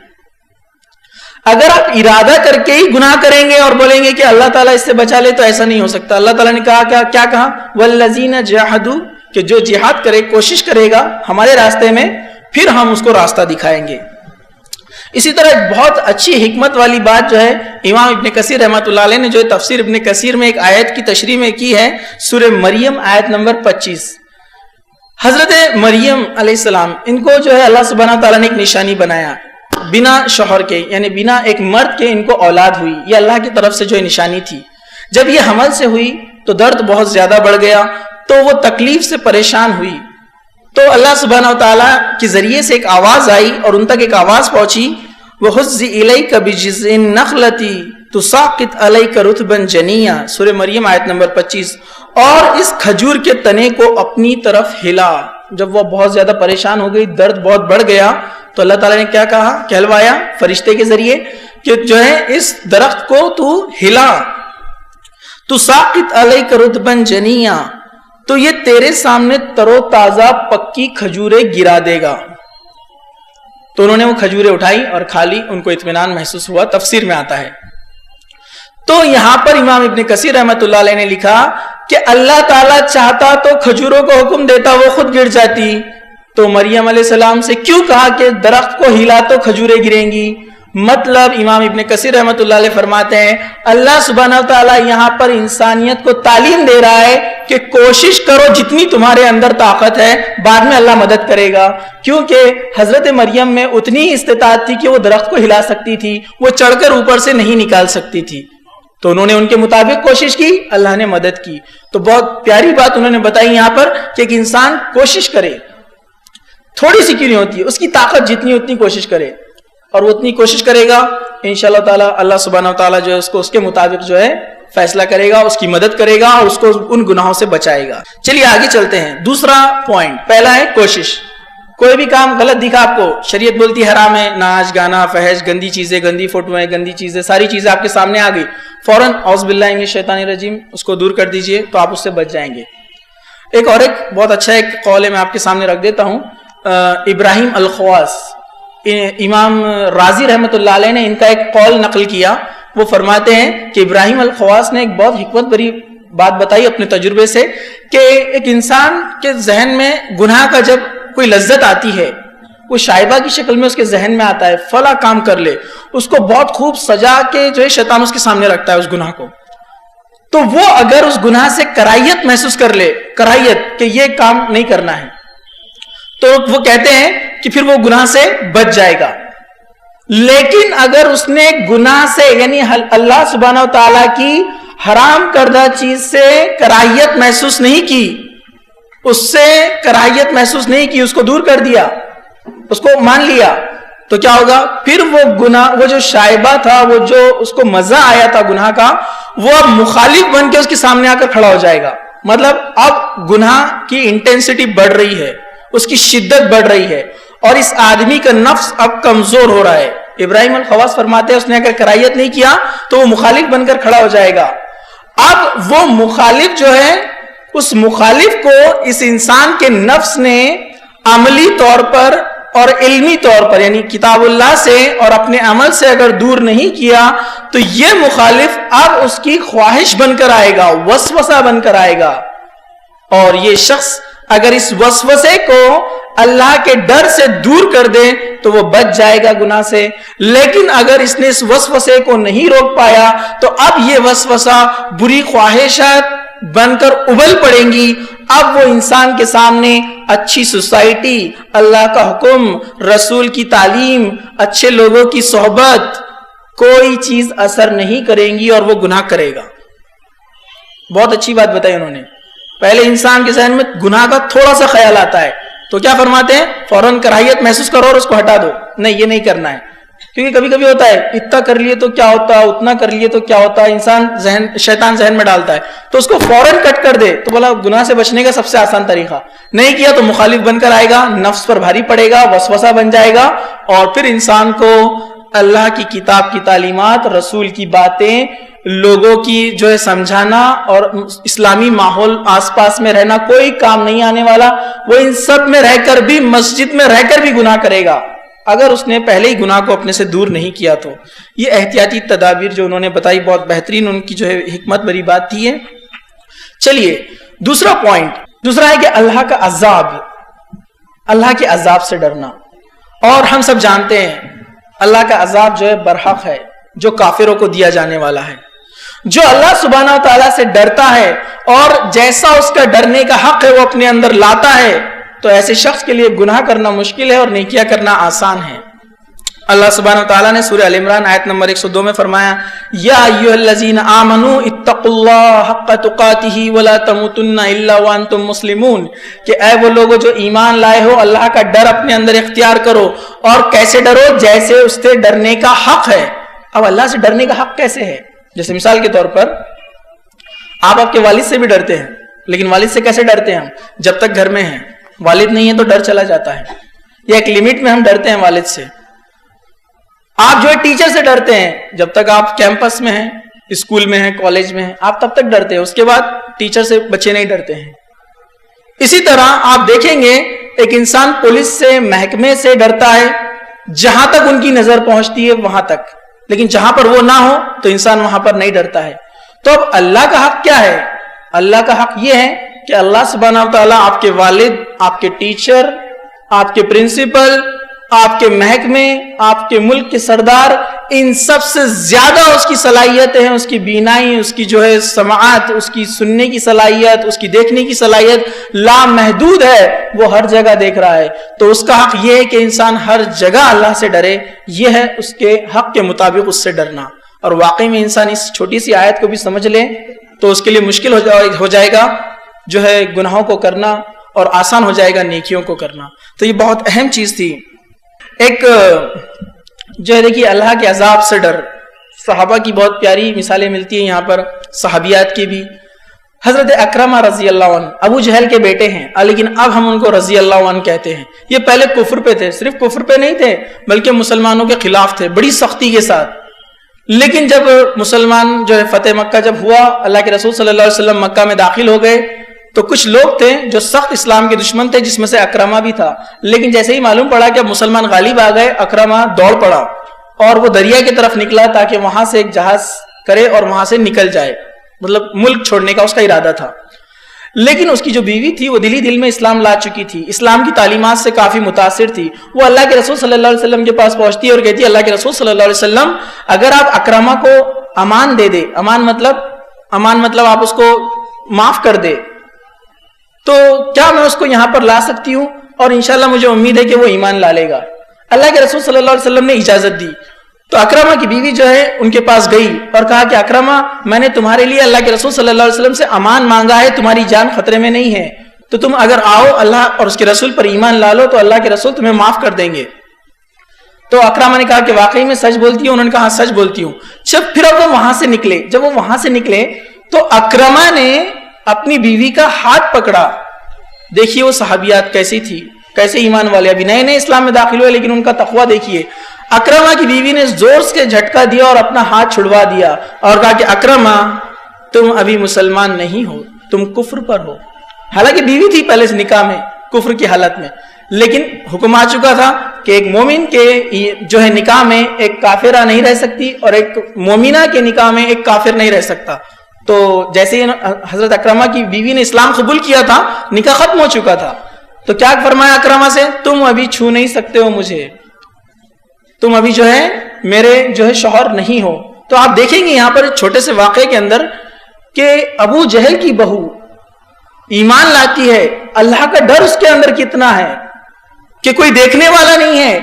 اگر آپ ارادہ کر کے ہی گناہ کریں گے اور بولیں گے کہ اللہ تعالیٰ اس سے بچا لے, تو ایسا نہیں ہو سکتا. اللہ تعالیٰ نے کہا کیا کہا؟ وَالَّذِينَ جَاهَدُوا, کہ جو جہاد کرے, کوشش کرے گا ہمارے راستے میں, پھر ہم اس کو راستہ دکھائیں گے. اسی طرح ایک بہت اچھی حکمت والی بات جو ہے امام ابن کثیر رحمۃ اللہ علیہ نے جو تفسیر ابن کثیر میں ایک آیت کی تشریح میں کی ہے, سورہ مریم آیت نمبر 25. حضرت مریم علیہ السلام, ان کو جو ہے اللہ سبحانہ تعالیٰ نے ایک نشانی بنایا. بنا شوہر کے یعنی بنا ایک مرد کے ان کو اولاد ہوئی. یہ اللہ کی طرف سے جو نشانی تھی. جب یہ حمل سے ہوئی تو درد بہت زیادہ بڑھ گیا, تو وہ تکلیف سے پریشان ہوئی. تو اللہ سبحانہ وتعالیٰ کے ذریعے سے ایک آواز آئی اور ان تک ایک آواز پہنچی, وَحُزِّ إِلَيْكَ بِجِذْعِ النَّخْلَةِ تُسَاقِطْ عَلَيْكَ رُطْبًا جَنِيًّا, سورہ مریم آیت نمبر 25. اور اس کھجور کے تنے کو اپنی طرف ہلا. جب وہ بہت زیادہ پریشان ہو گئی, درد بہت بڑھ گیا, تو اللہ تعالیٰ نے کیا کہا, کہلوایا فرشتے کے ذریعے کہ جو ہے اس درخت کو تو ہلا. تُسَاقِطْ عَلَيْكَ رُطْبًا جَنِيًّا, تو یہ تیرے سامنے ترو تازہ پکی کھجوریں گرا دے گا. تو انہوں نے وہ کھجوریں اٹھائی اور کھا لی, ان کو اطمینان محسوس ہوا. تفسیر میں آتا ہے تو یہاں پر امام ابن کثیر رحمۃ اللہ علیہ نے لکھا کہ اللہ تعالیٰ چاہتا تو کھجوروں کو حکم دیتا وہ خود گر جاتی، تو مریم علیہ السلام سے کیوں کہا کہ درخت کو ہلا تو کھجوریں گریں گی؟ مطلب امام ابن کثیر رحمۃ اللہ علیہ فرماتے ہیں اللہ سبحانہ و تعالیٰ یہاں پر انسانیت کو تعلیم دے رہا ہے کہ کوشش کرو جتنی تمہارے اندر طاقت ہے، بعد میں اللہ مدد کرے گا، کیونکہ حضرت مریم میں اتنی استطاعت تھی کہ وہ درخت کو ہلا سکتی تھی، وہ چڑھ کر اوپر سے نہیں نکال سکتی تھی، تو انہوں نے ان کے مطابق کوشش کی، اللہ نے مدد کی۔ تو بہت پیاری بات انہوں نے بتائی یہاں پر کہ ایک انسان کوشش کرے، تھوڑی سی کیوں نہیں ہوتی ہے، اس کی طاقت جتنی اتنی کوشش کرے، اور وہ اتنی کوشش کرے گا انشاءاللہ تعالی اللہ سبحانہ و تعالیٰ جو ہے اس کو اس کے مطابق جو ہے فیصلہ کرے گا، اس کی مدد کرے گا اور اس کو ان گناہوں سے بچائے گا۔ چلیے آگے چلتے ہیں۔ دوسرا پوائنٹ، پہلا ہے کوشش۔ کوئی بھی کام غلط دکھا آپ کو، شریعت بولتی حرام ہے، ناچ گانا فحش، گندی چیزیں، گندی فوٹویں، گندی چیزیں، ساری چیزیں آپ کے سامنے آ گئی، فوراً اعوذ باللہ من الشیطان الرجیم اس کو دور کر دیجئے، تو آپ اس سے بچ جائیں گے۔ ایک بہت اچھا ایک قول ہے، میں آپ کے سامنے رکھ دیتا ہوں۔ ابراہیم الخواص، امام رازی رحمۃ اللہ علیہ نے ان کا ایک قول نقل کیا، وہ فرماتے ہیں کہ ابراہیم الخواص نے ایک بہت حکمت بری بات بتائی اپنے تجربے سے کہ ایک انسان کے ذہن میں گناہ کا جب کوئی لذت آتی ہے، کوئی شائبہ کی شکل میں اس کے ذہن میں آتا ہے، فلاں کام کر لے، اس کو بہت خوب سجا کے جو ہے شیطان اس کے سامنے رکھتا ہے اس گناہ کو، تو وہ اگر اس گناہ سے کراہیت محسوس کر لے، کراہیت کہ یہ کام نہیں کرنا ہے، تو وہ کہتے ہیں کہ پھر وہ گناہ سے بچ جائے گا۔ لیکن اگر اس نے گناہ سے یعنی اللہ سبحانہ و تعالیٰ کی حرام کردہ چیز سے کراہیت محسوس نہیں کی، اس سے کراہیت محسوس نہیں کی، اس کو دور کر دیا، اس کو مان لیا، تو کیا ہوگا؟ پھر وہ گناہ، وہ جو شائبہ تھا، وہ جو اس کو مزہ آیا تھا گناہ کا، وہ اب مخالف بن کے اس کے سامنے آ کر کھڑا ہو جائے گا۔ مطلب اب گناہ کی انٹینسٹی بڑھ رہی ہے، اس کی شدت بڑھ رہی ہے، اور اس آدمی کا نفس اب کمزور ہو رہا ہے۔ ابراہیم الخواص فرماتے ہیں اس نے اگر کراہیت نہیں کیا تو وہ مخالف بن کر کھڑا ہو جائے گا۔ اب وہ مخالف جو ہے، اس مخالف کو اس انسان کے نفس نے عملی طور پر اور علمی طور پر یعنی کتاب اللہ سے اور اپنے عمل سے اگر دور نہیں کیا تو یہ مخالف اب اس کی خواہش بن کر آئے گا، وسوسہ بن کر آئے گا، اور یہ شخص اگر اس وسوسے کو اللہ کے ڈر سے دور کر دے تو وہ بچ جائے گا گناہ سے۔ لیکن اگر اس نے اس وسوسے کو نہیں روک پایا تو اب یہ وسوسہ بری خواہشات بن کر ابل پڑیں گی۔ اب وہ انسان کے سامنے اچھی سوسائٹی، اللہ کا حکم، رسول کی تعلیم، اچھے لوگوں کی صحبت، کوئی چیز اثر نہیں کریں گی اور وہ گناہ کرے گا۔ بہت اچھی بات بتائی انہوں نے۔ پہلے انسان کے ذہن میں گناہ کا تھوڑا سا خیال آتا ہے تو کیا فرماتے ہیں؟ فوراً کراہیت محسوس کرو اور اس کو ہٹا دو، نہیں یہ نہیں کرنا ہے، کیونکہ کبھی کبھی ہوتا ہے اتنا کر لیے تو کیا ہوتا، اتنا کر لیے تو کیا ہوتا، انسان شیطان ذہن میں ڈالتا ہے تو اس کو فوراً کٹ کر دے تو بولا گناہ سے بچنے کا سب سے آسان طریقہ، نہیں کیا تو مخالف بن کر آئے گا، نفس پر بھاری پڑے گا، وسوسہ بن جائے گا، اور پھر انسان کو اللہ کی کتاب کی تعلیمات، رسول کی باتیں، لوگوں کی جو ہے سمجھانا اور اسلامی ماحول آس پاس میں رہنا کوئی کام نہیں آنے والا۔ وہ ان سب میں رہ کر بھی، مسجد میں رہ کر بھی گناہ کرے گا اگر اس نے پہلے ہی گناہ کو اپنے سے دور نہیں کیا تو۔ یہ احتیاطی تدابیر جو انہوں نے بتائی بہت بہترین ان کی جو ہے حکمت بری بات تھی ہے۔ چلیے دوسرا پوائنٹ، دوسرا ہے کہ اللہ کا عذاب، اللہ کے عذاب سے ڈرنا۔ اور ہم سب جانتے ہیں اللہ کا عذاب جو ہے برحق ہے، جو کافروں کو دیا جانے والا ہے۔ جو اللہ سبحانہ و تعالیٰ سے ڈرتا ہے اور جیسا اس کا ڈرنے کا حق ہے وہ اپنے اندر لاتا ہے تو ایسے شخص کے لیے گناہ کرنا مشکل ہے اور نیکیاں کرنا آسان ہے۔ اللہ سبحانہ و تعالیٰ نے سورہ ال عمران آیت نمبر 102 میں فرمایا یا ایھا الذین آمنوا اتقوا اللہ حق تقاتہ ولا تموتن الا وانتم مسلمون، کہ اے وہ لوگوں جو ایمان لائے ہو اللہ کا ڈر اپنے اندر اختیار کرو، اور کیسے ڈرو؟ جیسے اس سے ڈرنے کا حق ہے۔ اب اللہ سے ڈرنے کا حق کیسے ہے؟ جیسے مثال کے طور پر آپ کے والد سے بھی ڈرتے ہیں، لیکن والد سے کیسے ڈرتے ہیں؟ ہم جب تک گھر میں ہیں، والد نہیں ہے تو ڈر چلا جاتا ہے، یا ایک لمٹ میں ہم ڈرتے ہیں والد سے۔ آپ جو ہے ٹیچر سے ڈرتے ہیں جب تک آپ کیمپس میں ہیں، اسکول میں ہیں، کالج میں ہیں، آپ تب تک ڈرتے ہیں، اس کے بعد ٹیچر سے بچے نہیں ڈرتے ہیں۔ اسی طرح آپ دیکھیں گے ایک انسان پولیس سے، محکمے سے ڈرتا ہے جہاں تک ان کی نظر پہنچتی ہے وہاں تک، لیکن جہاں پر وہ نہ ہو تو انسان وہاں پر نہیں ڈرتا ہے. تو اب اللہ کا حق کیا ہے؟ اللہ کا حق یہ ہے کہ اللہ سبحانہ و تعالیٰ آپ کے والد، آپ کے ٹیچر، آپ کے پرنسپل، آپ کے محکمے، آپ کے ملک کے سردار، ان سب سے زیادہ اس کی صلاحیتیں ہیں، اس کی بینائی، اس کی جو ہے سماعت، اس کی سننے کی صلاحیت، اس کی دیکھنے کی صلاحیت لامحدود ہے. وہ ہر جگہ دیکھ رہا ہے. تو اس کا حق یہ ہے کہ انسان ہر جگہ اللہ سے ڈرے. یہ ہے اس کے حق کے مطابق اس سے ڈرنا. اور واقعی میں انسان اس چھوٹی سی آیت کو بھی سمجھ لے تو اس کے لیے مشکل ہو جائے گا جو ہے گناہوں کو کرنا، اور آسان ہو جائے گا نیکیوں کو کرنا. تو یہ بہت اہم چیز تھی. ایک جو ہے دیکھیے اللہ کے عذاب سے ڈر، صحابہ کی بہت پیاری مثالیں ملتی ہیں یہاں پر، صحابیات کی بھی. حضرت اکرمہ رضی اللہ عنہ ابو جہل کے بیٹے ہیں، لیکن اب ہم ان کو رضی اللہ عنہ کہتے ہیں. یہ پہلے کفر پہ تھے، صرف کفر پہ نہیں تھے بلکہ مسلمانوں کے خلاف تھے بڑی سختی کے ساتھ. لیکن جب مسلمان جو ہے فتح مکہ جب ہوا، اللہ کے رسول صلی اللہ علیہ وسلم مکہ میں داخل ہو گئے، تو کچھ لوگ تھے جو سخت اسلام کے دشمن تھے، جس میں سے اکرمہ بھی تھا. لیکن جیسے ہی معلوم پڑا کہ اب مسلمان غالب آ گئے، اکرمہ دوڑ پڑا اور وہ دریا کی طرف نکلا تاکہ وہاں سے ایک جہاز کرے اور وہاں سے نکل جائے، مطلب ملک چھوڑنے کا اس کا ارادہ تھا. لیکن اس کی جو بیوی تھی وہ دل میں اسلام لا چکی تھی، اسلام کی تعلیمات سے کافی متاثر تھی. وہ اللہ کے رسول صلی اللہ علیہ وسلم کے پاس پہنچتی ہے اور کہتی ہے اللہ کے رسول صلی اللہ علیہ وسلم اگر آپ اکرمہ کو امان دے دے، امان مطلب آپ اس کو معاف کر دے، تو کیا میں اس کو یہاں پر لا سکتی ہوں؟ اور انشاءاللہ مجھے امید ہے کہ وہ ایمان لا لے گا. اللہ کے رسول صلی اللہ علیہ وسلم نے اجازت دی. تو اکرمہ کی بیوی جو ہے ان کے پاس گئی اور کہا کہ اکرمہ میں نے تمہارے لیے اللہ کے رسول صلی اللہ علیہ وسلم سے امان مانگا ہے، تمہاری جان خطرے میں نہیں ہے، تو تم اگر آؤ اللہ اور اس کے رسول پر ایمان لا لو تو اللہ کے رسول تمہیں معاف کر دیں گے. تو اکرمہ نے کہا کہ واقعی میں سچ بولتی ہوں؟ انہوں نے کہا سچ بولتی ہوں. پھر اب وہ وہاں سے نکلے تو اکرمہ نے اپنی بیوی کا ہاتھ پکڑا. دیکھیے وہ صحابیات کیسی تھی، کیسے ایمان والے، ابھی نئے نئے اسلام میں داخل ہوئے لیکن ان کا تقویٰ دیکھیے. اکرمہ کی بیوی نے زور سے جھٹکا دیا اور اپنا ہاتھ چھڑوا دیا اور کہا کہ اکرمہ تم ابھی مسلمان نہیں ہو، تم کفر پر ہو. حالانکہ بیوی تھی پہلے سے نکاح میں کفر کی حالت میں، لیکن حکم آ چکا تھا کہ ایک مومن کے جو ہے نکاح میں ایک کافرہ نہیں رہ سکتی اور ایک مومنہ کے نکاح میں ایک کافر نہیں رہ سکتا. تو جیسے حضرت اکرمہ کی بیوی نے اسلام قبول کیا تھا، نکاح ختم ہو چکا تھا، تو کیا فرمایا اکرمہ سے؟ تم ابھی چھو نہیں سکتے ہو مجھے، تم ابھی جو ہے میرے جو ہے شوہر نہیں ہو. تو آپ دیکھیں گے یہاں پر چھوٹے سے واقعے کے اندر کہ ابو جہل کی بہو ایمان لاتی ہے، اللہ کا ڈر اس کے اندر کتنا ہے کہ کوئی دیکھنے والا نہیں ہے.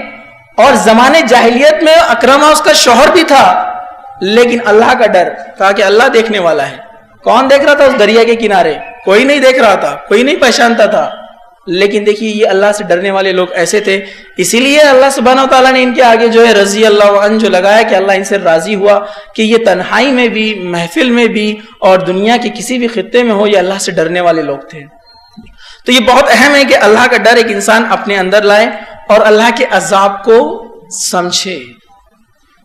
اور زمانے جاہلیت میں اکرمہ اس کا شوہر بھی تھا، لیکن اللہ کا ڈر، کہا کہ اللہ دیکھنے والا ہے. کون دیکھ رہا تھا اس دریا کے کنارے؟ کوئی نہیں دیکھ رہا تھا، کوئی نہیں پہچانتا تھا. لیکن دیکھیے یہ اللہ سے ڈرنے والے لوگ ایسے تھے، اسی لیے اللہ سبحانہ و تعالیٰ نے ان کے آگے جو ہے رضی اللہ عنہ جو لگایا کہ اللہ ان سے راضی ہوا کہ یہ تنہائی میں بھی، محفل میں بھی اور دنیا کے کسی بھی خطے میں ہو، یہ اللہ سے ڈرنے والے لوگ تھے. تو یہ بہت اہم ہے کہ اللہ کا ڈر ایک انسان اپنے اندر لائے اور اللہ کے عذاب کو سمجھے.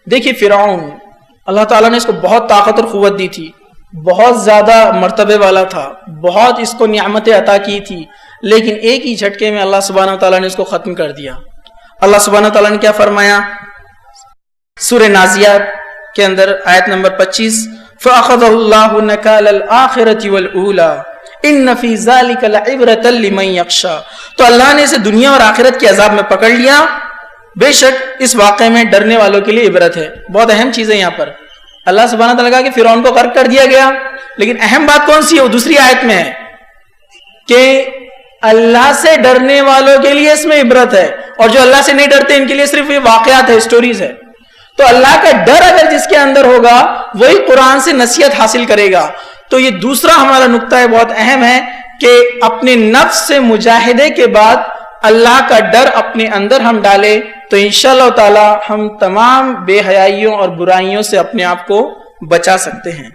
دیکھیے فرعون، اللہ تعالیٰ نے اس کو بہت طاقت اور قوت دی تھی، بہت زیادہ مرتبے والا تھا، بہت اس کو نعمتیں عطا کی تھی، لیکن ایک ہی جھٹکے میں اللہ سبحانہ و تعالیٰ نے اس کو ختم کر دیا. اللہ سبحانہ و تعالیٰ نے کیا فرمایا سورہ نازیات کے اندر آیت نمبر 25 فَأَخَذَهُ اللَّهُ نَكَالَ الْآخِرَةِ وَالْأُولَى إِنَّ فِي ذَلِكَ لَعِبْرَةً لِمَن يَخْشَىٰ. تو اللہ نے اسے دنیا اور آخرت کے عذاب میں پکڑ لیا، بے شک اس واقعے میں ڈرنے والوں کے لیے عبرت ہے. بہت اہم چیز ہے یہاں پر. اللہ سبحانہ تعالیٰ کہا کہ فرعون کو غرق کر دیا گیا، لیکن اہم بات کون سی ہے؟ وہ دوسری آیت میں ہے کہ اللہ سے ڈرنے والوں کے لیے اس میں عبرت ہے، اور جو اللہ سے نہیں ڈرتے ان کے لیے صرف یہ واقعات ہے، سٹوریز ہے. تو اللہ کا ڈر اگر جس کے اندر ہوگا وہی قرآن سے نصیحت حاصل کرے گا. تو یہ دوسرا ہمارا نقطہ ہے، بہت اہم ہے کہ اپنے نفس سے مجاہدے کے بعد اللہ کا ڈر اپنے اندر ہم ڈالے تو انشاءاللہ تعالی ہم تمام بے حیائیوں اور برائیوں سے اپنے آپ کو بچا سکتے ہیں.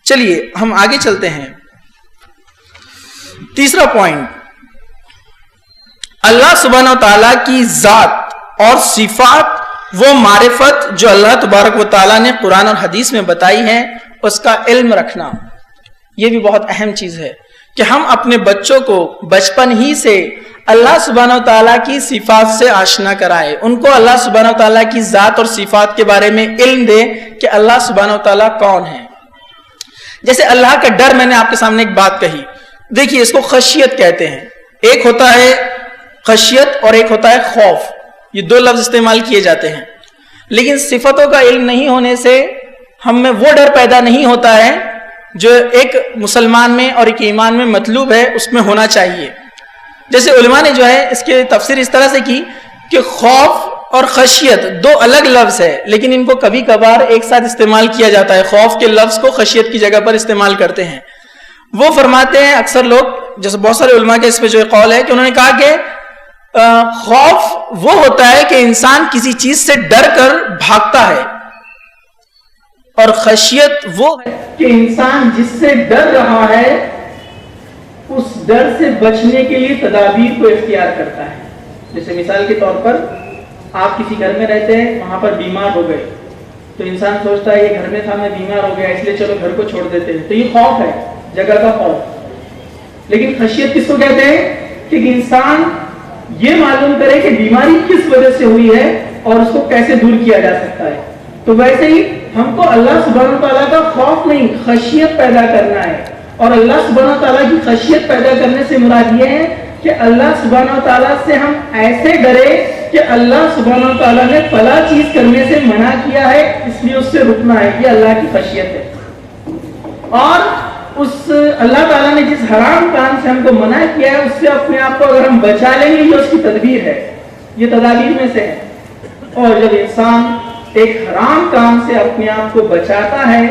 چلیے ہم آگے چلتے ہیں. تیسرا پوائنٹ، اللہ سبحانہ و تعالیٰ کی ذات اور صفات، وہ معرفت جو اللہ تبارک و تعالیٰ نے قرآن اور حدیث میں بتائی ہے، اس کا علم رکھنا. یہ بھی بہت اہم چیز ہے کہ ہم اپنے بچوں کو بچپن ہی سے اللہ سبحانہ و تعالیٰ کی صفات سے آشنا کرائے، ان کو اللہ سبحانہ و تعالیٰ کی ذات اور صفات کے بارے میں علم دے کہ اللہ سبحانہ و تعالیٰ کون ہے۔ جیسے اللہ کا ڈر، میں نے آپ کے سامنے ایک بات کہی، دیکھیے اس کو خشیت کہتے ہیں، ایک ہوتا ہے خشیت اور ایک ہوتا ہے خوف، یہ دو لفظ استعمال کیے جاتے ہیں، لیکن صفتوں کا علم نہیں ہونے سے ہم میں وہ ڈر پیدا نہیں ہوتا ہے جو ایک مسلمان میں اور ایک ایمان میں مطلوب ہے، اس میں ہونا چاہیے۔ جیسے علماء نے جو ہے اس کے تفسیر اس طرح سے کی کہ خوف اور خشیت دو الگ لفظ ہے، لیکن ان کو کبھی کبھار ایک ساتھ استعمال کیا جاتا ہے، خوف کے لفظ کو خشیت کی جگہ پر استعمال کرتے ہیں۔ وہ فرماتے ہیں اکثر لوگ، جیسے بہت سارے علماء کے اس پہ جو قول ہے کہ انہوں نے کہا کہ خوف وہ ہوتا ہے کہ انسان کسی چیز سے ڈر کر بھاگتا ہے، اور خشیت وہ ہے کہ انسان جس سے ڈر رہا ہے اس ڈر سے بچنے کے لیے تدابیر کو اختیار کرتا ہے۔ جیسے مثال کے طور پر آپ کسی گھر میں رہتے ہیں، وہاں پر بیمار ہو گئے تو انسان سوچتا ہے یہ گھر میں تھا، میں بیمار ہو گیا اس لیے چلو گھر کو چھوڑ دیتے ہیں، تو یہ خوف ہے، جگہ کا خوف۔ لیکن خشیت کس کو کہتے ہیں کہ انسان یہ معلوم کرے کہ بیماری کس وجہ سے ہوئی ہے اور اس کو کیسے دور کیا جا سکتا ہے۔ تو ویسے ہی ہم کو اللہ سبحانہ تعالیٰ کا خوف نہیں، خشیت پیدا کرنا ہے، اور اللہ سبحانہ تعالیٰ کی خشیت پیدا کرنے سے مراد یہ ہے کہ اللہ سبحانہ تعالیٰ سے ہم ایسے ڈرے کہ اللہ سبحانہ تعالیٰ نے فلاں چیز کرنے سے منع کیا ہے، اس لیے اس سے رکنا ہے، یہ اللہ کی خشیت ہے۔ اور اس اللہ تعالیٰ نے جس حرام کام سے ہم کو منع کیا ہے اس سے اپنے آپ کو اگر ہم بچا لیں گے، یہ اس کی تدبیر ہے، یہ تدابیر میں سے ہے۔ اور جب انسان ایک حرام کام سے اپنے آپ کو بچاتا ہے،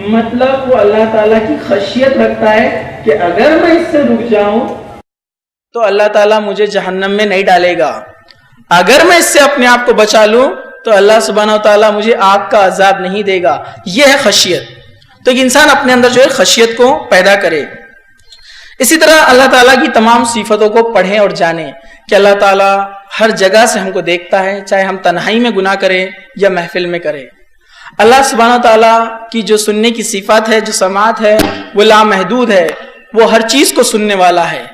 مطلب وہ اللہ تعالیٰ کی خشیت رکھتا ہے کہ اگر میں اس سے رک جاؤں تو اللہ تعالیٰ مجھے جہنم میں نہیں ڈالے گا، اگر میں اس سے اپنے آپ کو بچا لوں تو اللہ سبحانہ وتعالیٰ مجھے آگ کا عذاب نہیں دے گا۔ یہ ہے خشیت۔ تو ایک انسان اپنے اندر جو ہے خشیت کو پیدا کرے۔ اسی طرح اللہ تعالیٰ کی تمام صفتوں کو پڑھیں اور جانیں کہ اللہ تعالیٰ ہر جگہ سے ہم کو دیکھتا ہے، چاہے ہم تنہائی میں گناہ کریں یا محفل میں کریں۔ اللہ سبحانہ تعالیٰ کی جو سننے کی صفات ہے، جو سماعت ہے، وہ لامحدود ہے، وہ ہر چیز کو سننے والا ہے۔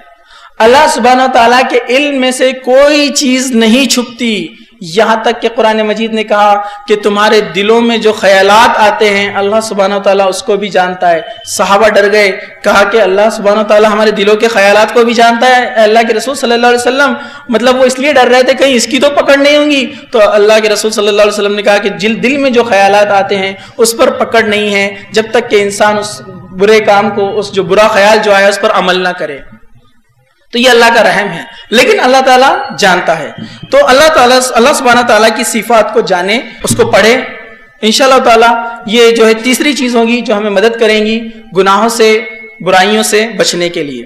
اللہ سبحانہ تعالیٰ کے علم میں سے کوئی چیز نہیں چھپتی، یہاں تک کہ قرآن مجید نے کہا کہ تمہارے دلوں میں جو خیالات آتے ہیں اللہ سبحانہ تعالیٰ اس کو بھی جانتا ہے۔ صحابہ ڈر گئے، کہا کہ اللہ سبحانہ تعالیٰ ہمارے دلوں کے خیالات کو بھی جانتا ہے۔ اللہ کے رسول صلی اللہ علیہ وسلم مطلب وہ اس لیے ڈر رہے تھے کہیں اس کی تو پکڑ نہیں ہوں گی، تو اللہ کے رسول صلی اللہ علیہ وسلم نے کہا کہ دل میں جو خیالات آتے ہیں اس پر پکڑ نہیں ہے جب تک کہ انسان اس برے کام کو، اس جو برا خیال جو آیا اس پر عمل نہ کرے۔ تو یہ اللہ کا رحم ہے، لیکن اللہ تعالیٰ جانتا ہے۔ تو اللہ سبحانہ تعالیٰ کی صفات کو جانے، اس کو پڑھے، انشاءاللہ تعالیٰ یہ جو ہے تیسری چیز ہوگی جو ہمیں مدد کریں گی گناہوں سے، برائیوں سے بچنے کے لیے۔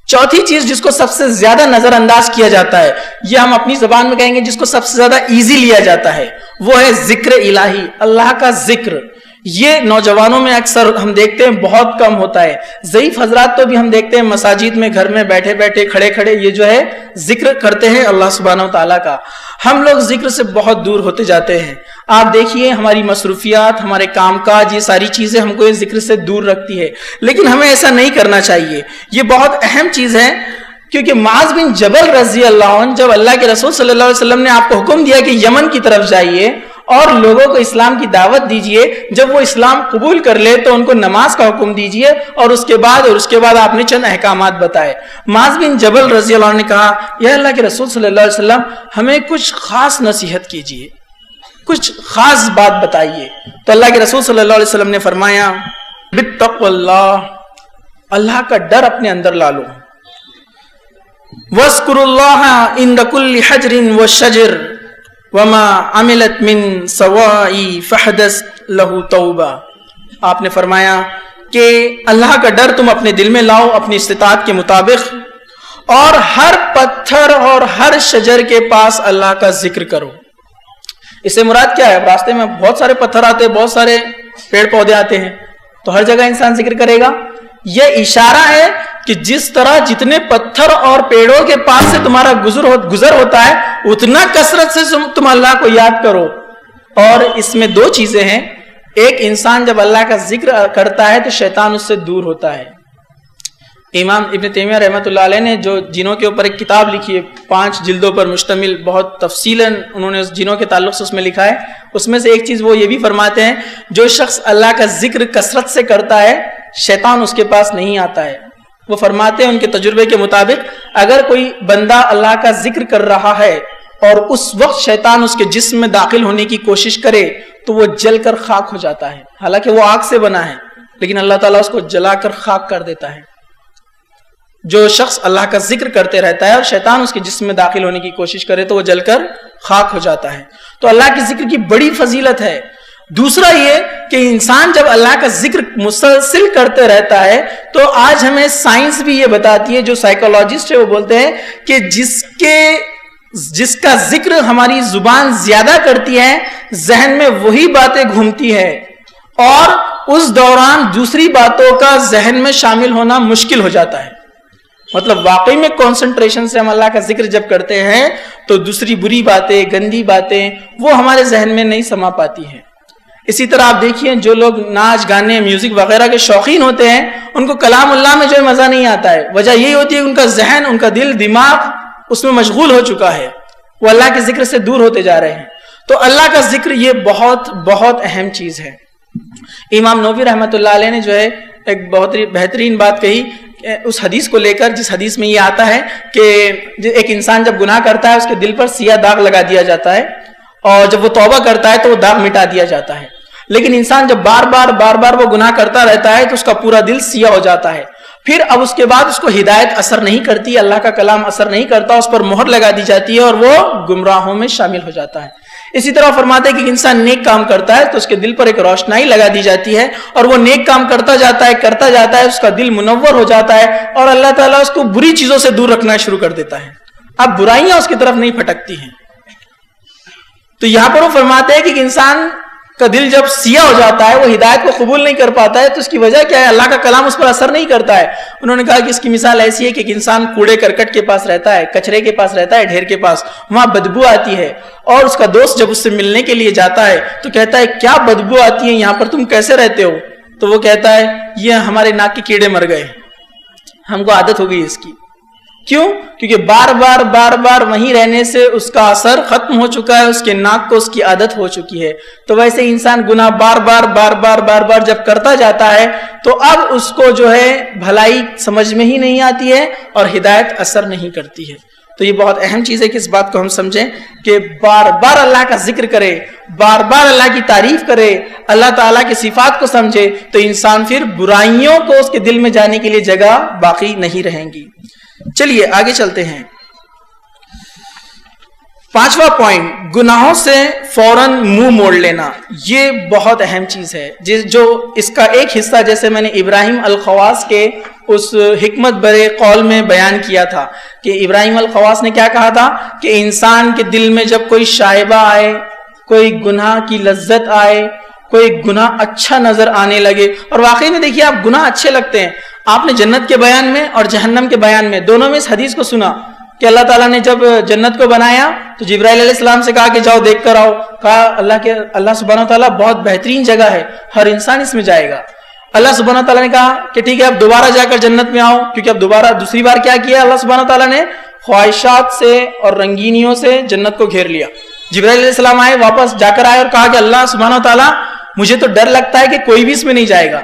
چوتھی چیز جس کو سب سے زیادہ نظر انداز کیا جاتا ہے، یہ ہم اپنی زبان میں کہیں گے جس کو سب سے زیادہ ایزی لیا جاتا ہے، وہ ہے ذکر الہی، اللہ کا ذکر۔ یہ نوجوانوں میں اکثر ہم دیکھتے ہیں بہت کم ہوتا ہے۔ ضعیف حضرات تو بھی ہم دیکھتے ہیں مساجد میں گھر میں بیٹھے بیٹھے کھڑے کھڑے یہ جو ہے ذکر کرتے ہیں اللہ سبحانہ وتعالیٰ کا۔ ہم لوگ ذکر سے بہت دور ہوتے جاتے ہیں۔ آپ دیکھیے ہماری مصروفیات، ہمارے کام کاج، یہ ساری چیزیں ہم کو اس ذکر سے دور رکھتی ہے، لیکن ہمیں ایسا نہیں کرنا چاہیے۔ یہ بہت اہم چیز ہے، کیونکہ معاذ بن جبل رضی اللہ عنہ جب اللہ کے رسول صلی اللہ علیہ وسلم نے آپ کو حکم دیا کہ یمن کی طرف جائیے اور لوگوں کو اسلام کی دعوت دیجئے، جب وہ اسلام قبول کر لے تو ان کو نماز کا حکم دیجئے، اور اس کے بعد آپ نے چند احکامات بتائے۔ معاذ بن جبل رضی اللہ عنہ نے کہا، یا اللہ کے رسول صلی اللہ علیہ وسلم ہمیں کچھ خاص نصیحت کیجئے، کچھ خاص بات بتائیے۔ تو اللہ کے رسول صلی اللہ علیہ وسلم نے فرمایا، بِاتَّقْوَ اللَّهِ، اللہ کا ڈر اپنے اندر لا لو، وَاذْكُرُوا اللَّهَ عِنْدَ كُلِّ حَجْرٍ وَشَجَرٍ وَمَا عَمِلَتْ مِن سَوَاءٍ فَحْدَثْ لَهُ تَوْبَةً۔ آپ نے فرمایا کہ اللہ کا ڈر تم اپنے دل میں لاؤ اپنی استطاعت کے مطابق، اور ہر پتھر اور ہر شجر کے پاس اللہ کا ذکر کرو۔ اس سے مراد کیا ہے؟ راستے میں بہت سارے پتھر آتے ہیں، بہت سارے پیڑ پودے آتے ہیں، تو ہر جگہ انسان ذکر کرے گا۔ یہ اشارہ ہے کہ جس طرح جتنے پتھر اور پیڑوں کے پاس سے تمہارا گزر ہوتا ہے اتنا کثرت سے تم اللہ کو یاد کرو۔ اور اس میں دو چیزیں ہیں، ایک انسان جب اللہ کا ذکر کرتا ہے تو شیطان اس سے دور ہوتا ہے۔ امام ابن تیمیہ رحمۃ اللہ علیہ نے جو جنوں کے اوپر ایک کتاب لکھی ہے 5 جلدوں پر مشتمل، بہت تفصیلاً انہوں نے جنوں کے تعلق سے اس میں لکھا ہے. اس میں سے ایک چیز وہ یہ بھی فرماتے ہیں جو شخص اللہ کا ذکر کثرت سے کرتا ہے شیطان اس کے پاس نہیں آتا ہے. وہ فرماتے ہیں ان کے تجربے کے مطابق اگر کوئی بندہ اللہ کا ذکر کر رہا ہے اور اس وقت شیطان اس کے جسم میں داخل ہونے کی کوشش کرے تو وہ جل کر خاک ہو جاتا ہے. حالانکہ وہ آگ سے بنا ہے لیکن اللہ تعالیٰ اس کو جلا کر خاک کر دیتا ہے. جو شخص اللہ کا ذکر کرتے رہتا ہے اور شیطان اس کے جسم میں داخل ہونے کی کوشش کرے تو وہ جل کر خاک ہو جاتا ہے. تو اللہ کے ذکر کی بڑی فضیلت ہے. دوسرا یہ کہ انسان جب اللہ کا ذکر مسلسل کرتے رہتا ہے تو آج ہمیں سائنس بھی یہ بتاتی ہے، جو سائیکولوجسٹ ہے وہ بولتے ہیں کہ جس کا ذکر ہماری زبان زیادہ کرتی ہے ذہن میں وہی باتیں گھومتی ہے اور اس دوران دوسری باتوں کا ذہن میں شامل ہونا مشکل ہو جاتا ہے. مطلب واقعی میں کنسنٹریشن سے ہم اللہ کا ذکر جب کرتے ہیں تو دوسری بری باتیں، گندی باتیں وہ ہمارے ذہن میں نہیں سما پاتی ہیں. اسی طرح آپ دیکھیے جو لوگ ناچ گانے میوزک وغیرہ کے شوقین ہوتے ہیں ان کو کلام اللہ میں جو ہے مزہ نہیں آتا ہے. وجہ یہی ہوتی ہے کہ ان کا ذہن، ان کا دل، دماغ اس میں مشغول ہو چکا ہے، وہ اللہ کے ذکر سے دور ہوتے جا رہے ہیں. تو اللہ کا ذکر یہ بہت بہت اہم چیز ہے. امام نووی رحمۃ اللہ علیہ نے جو ہے ایک بہت بہترین بات کہی اس حدیث کو لے کر، جس حدیث میں یہ آتا ہے کہ ایک انسان جب گناہ کرتا ہے اس کے دل پر سیاہ داغ لگا دیا جاتا ہے اور جب وہ توبہ کرتا ہے تو وہ داغ مٹا دیا جاتا ہے. لیکن انسان جب بار بار وہ گناہ کرتا رہتا ہے تو اس کا پورا دل سیاہ ہو جاتا ہے. پھر اب اس کے بعد اس کو ہدایت اثر نہیں کرتی، اللہ کا کلام اثر نہیں کرتا، اس پر مہر لگا دی جاتی ہے اور وہ گمراہوں میں شامل ہو جاتا ہے. اسی طرح فرماتے ہیں کہ انسان نیک کام کرتا ہے تو اس کے دل پر ایک روشنائی لگا دی جاتی ہے اور وہ نیک کام کرتا جاتا ہے اس کا دل منور ہو جاتا ہے اور اللہ تعالیٰ اس کو بری چیزوں سے دور رکھنا شروع کر دیتا ہے. اب برائیاں اس کی طرف نہیں پھٹکتی ہیں. تو یہاں پر وہ فرماتے ہیں کہ انسان کا دل جب سیاہ ہو جاتا ہے، وہ ہدایت کو قبول نہیں کر پاتا ہے، تو اس کی وجہ کیا ہے؟ اللہ کا کلام اس پر اثر نہیں کرتا ہے. انہوں نے کہا کہ اس کی مثال ایسی ہے کہ ایک انسان کوڑے کرکٹ کے پاس رہتا ہے، کچرے کے پاس رہتا ہے، ڈھیر کے پاس، وہاں بدبو آتی ہے اور اس کا دوست جب اس سے ملنے کے لیے جاتا ہے تو کہتا ہے کیا بدبو آتی ہے یہاں پر، تم کیسے رہتے ہو؟ تو وہ کہتا ہے یہ ہمارے ناک کے کیڑے مر گئے، ہم کو عادت ہو گئی اس کی. کیوں؟ کیونکہ بار بار وہیں رہنے سے اس کا اثر ختم ہو چکا ہے، اس کے ناک کو اس کی عادت ہو چکی ہے. تو ویسے انسان گناہ بار جب کرتا جاتا ہے تو اب اس کو جو ہے بھلائی سمجھ میں ہی نہیں آتی ہے اور ہدایت اثر نہیں کرتی ہے. تو یہ بہت اہم چیز ہے کہ اس بات کو ہم سمجھیں کہ بار اللہ کا ذکر کرے، بار اللہ کی تعریف کرے، اللہ تعالیٰ کی صفات کو سمجھے تو انسان پھر برائیوں کو اس کے دل میں جانے کے لیے جگہ باقی نہیں رہیں گی. چلیے آگے چلتے ہیں. 5واں پوائنٹ، گناہوں سے فوراً منہ موڑ لینا. یہ بہت اہم چیز ہے جو اس کا ایک حصہ جیسے میں نے ابراہیم الخواص کے اس حکمت برے قول میں بیان کیا تھا کہ ابراہیم الخواص نے کیا کہا تھا کہ انسان کے دل میں جب کوئی شائبہ آئے، کوئی گناہ کی لذت آئے، کوئی گناہ اچھا نظر آنے لگے، اور واقعی میں دیکھیے آپ گناہ اچھے لگتے ہیں. آپ نے جنت کے بیان میں اور جہنم کے بیان میں دونوں میں اس حدیث کو سنا کہ اللہ تعالیٰ نے جب جنت کو بنایا تو جبرائیل علیہ السلام سے کہا کہ جاؤ دیکھ کر آؤ. کہا اللہ سبحانہ وتعالیٰ بہت بہترین جگہ ہے، ہر انسان اس میں جائے گا. اللہ سبحانہ تعالیٰ نے کہا کہ ٹھیک ہے اب دوبارہ جا کر جنت میں آؤ، کیونکہ اب دوسری بار کیا کیا اللہ سبحانہ تعالیٰ نے؟ خواہشات سے اور رنگینیوں سے جنت کو گھیر لیا. جبرائیل علیہ السلام آئے، واپس جا کر آئے اور کہا کہ اللہ سبحانہ تعالیٰ مجھے تو ڈر لگتا ہے کہ کوئی بھی اس میں نہیں جائے گا.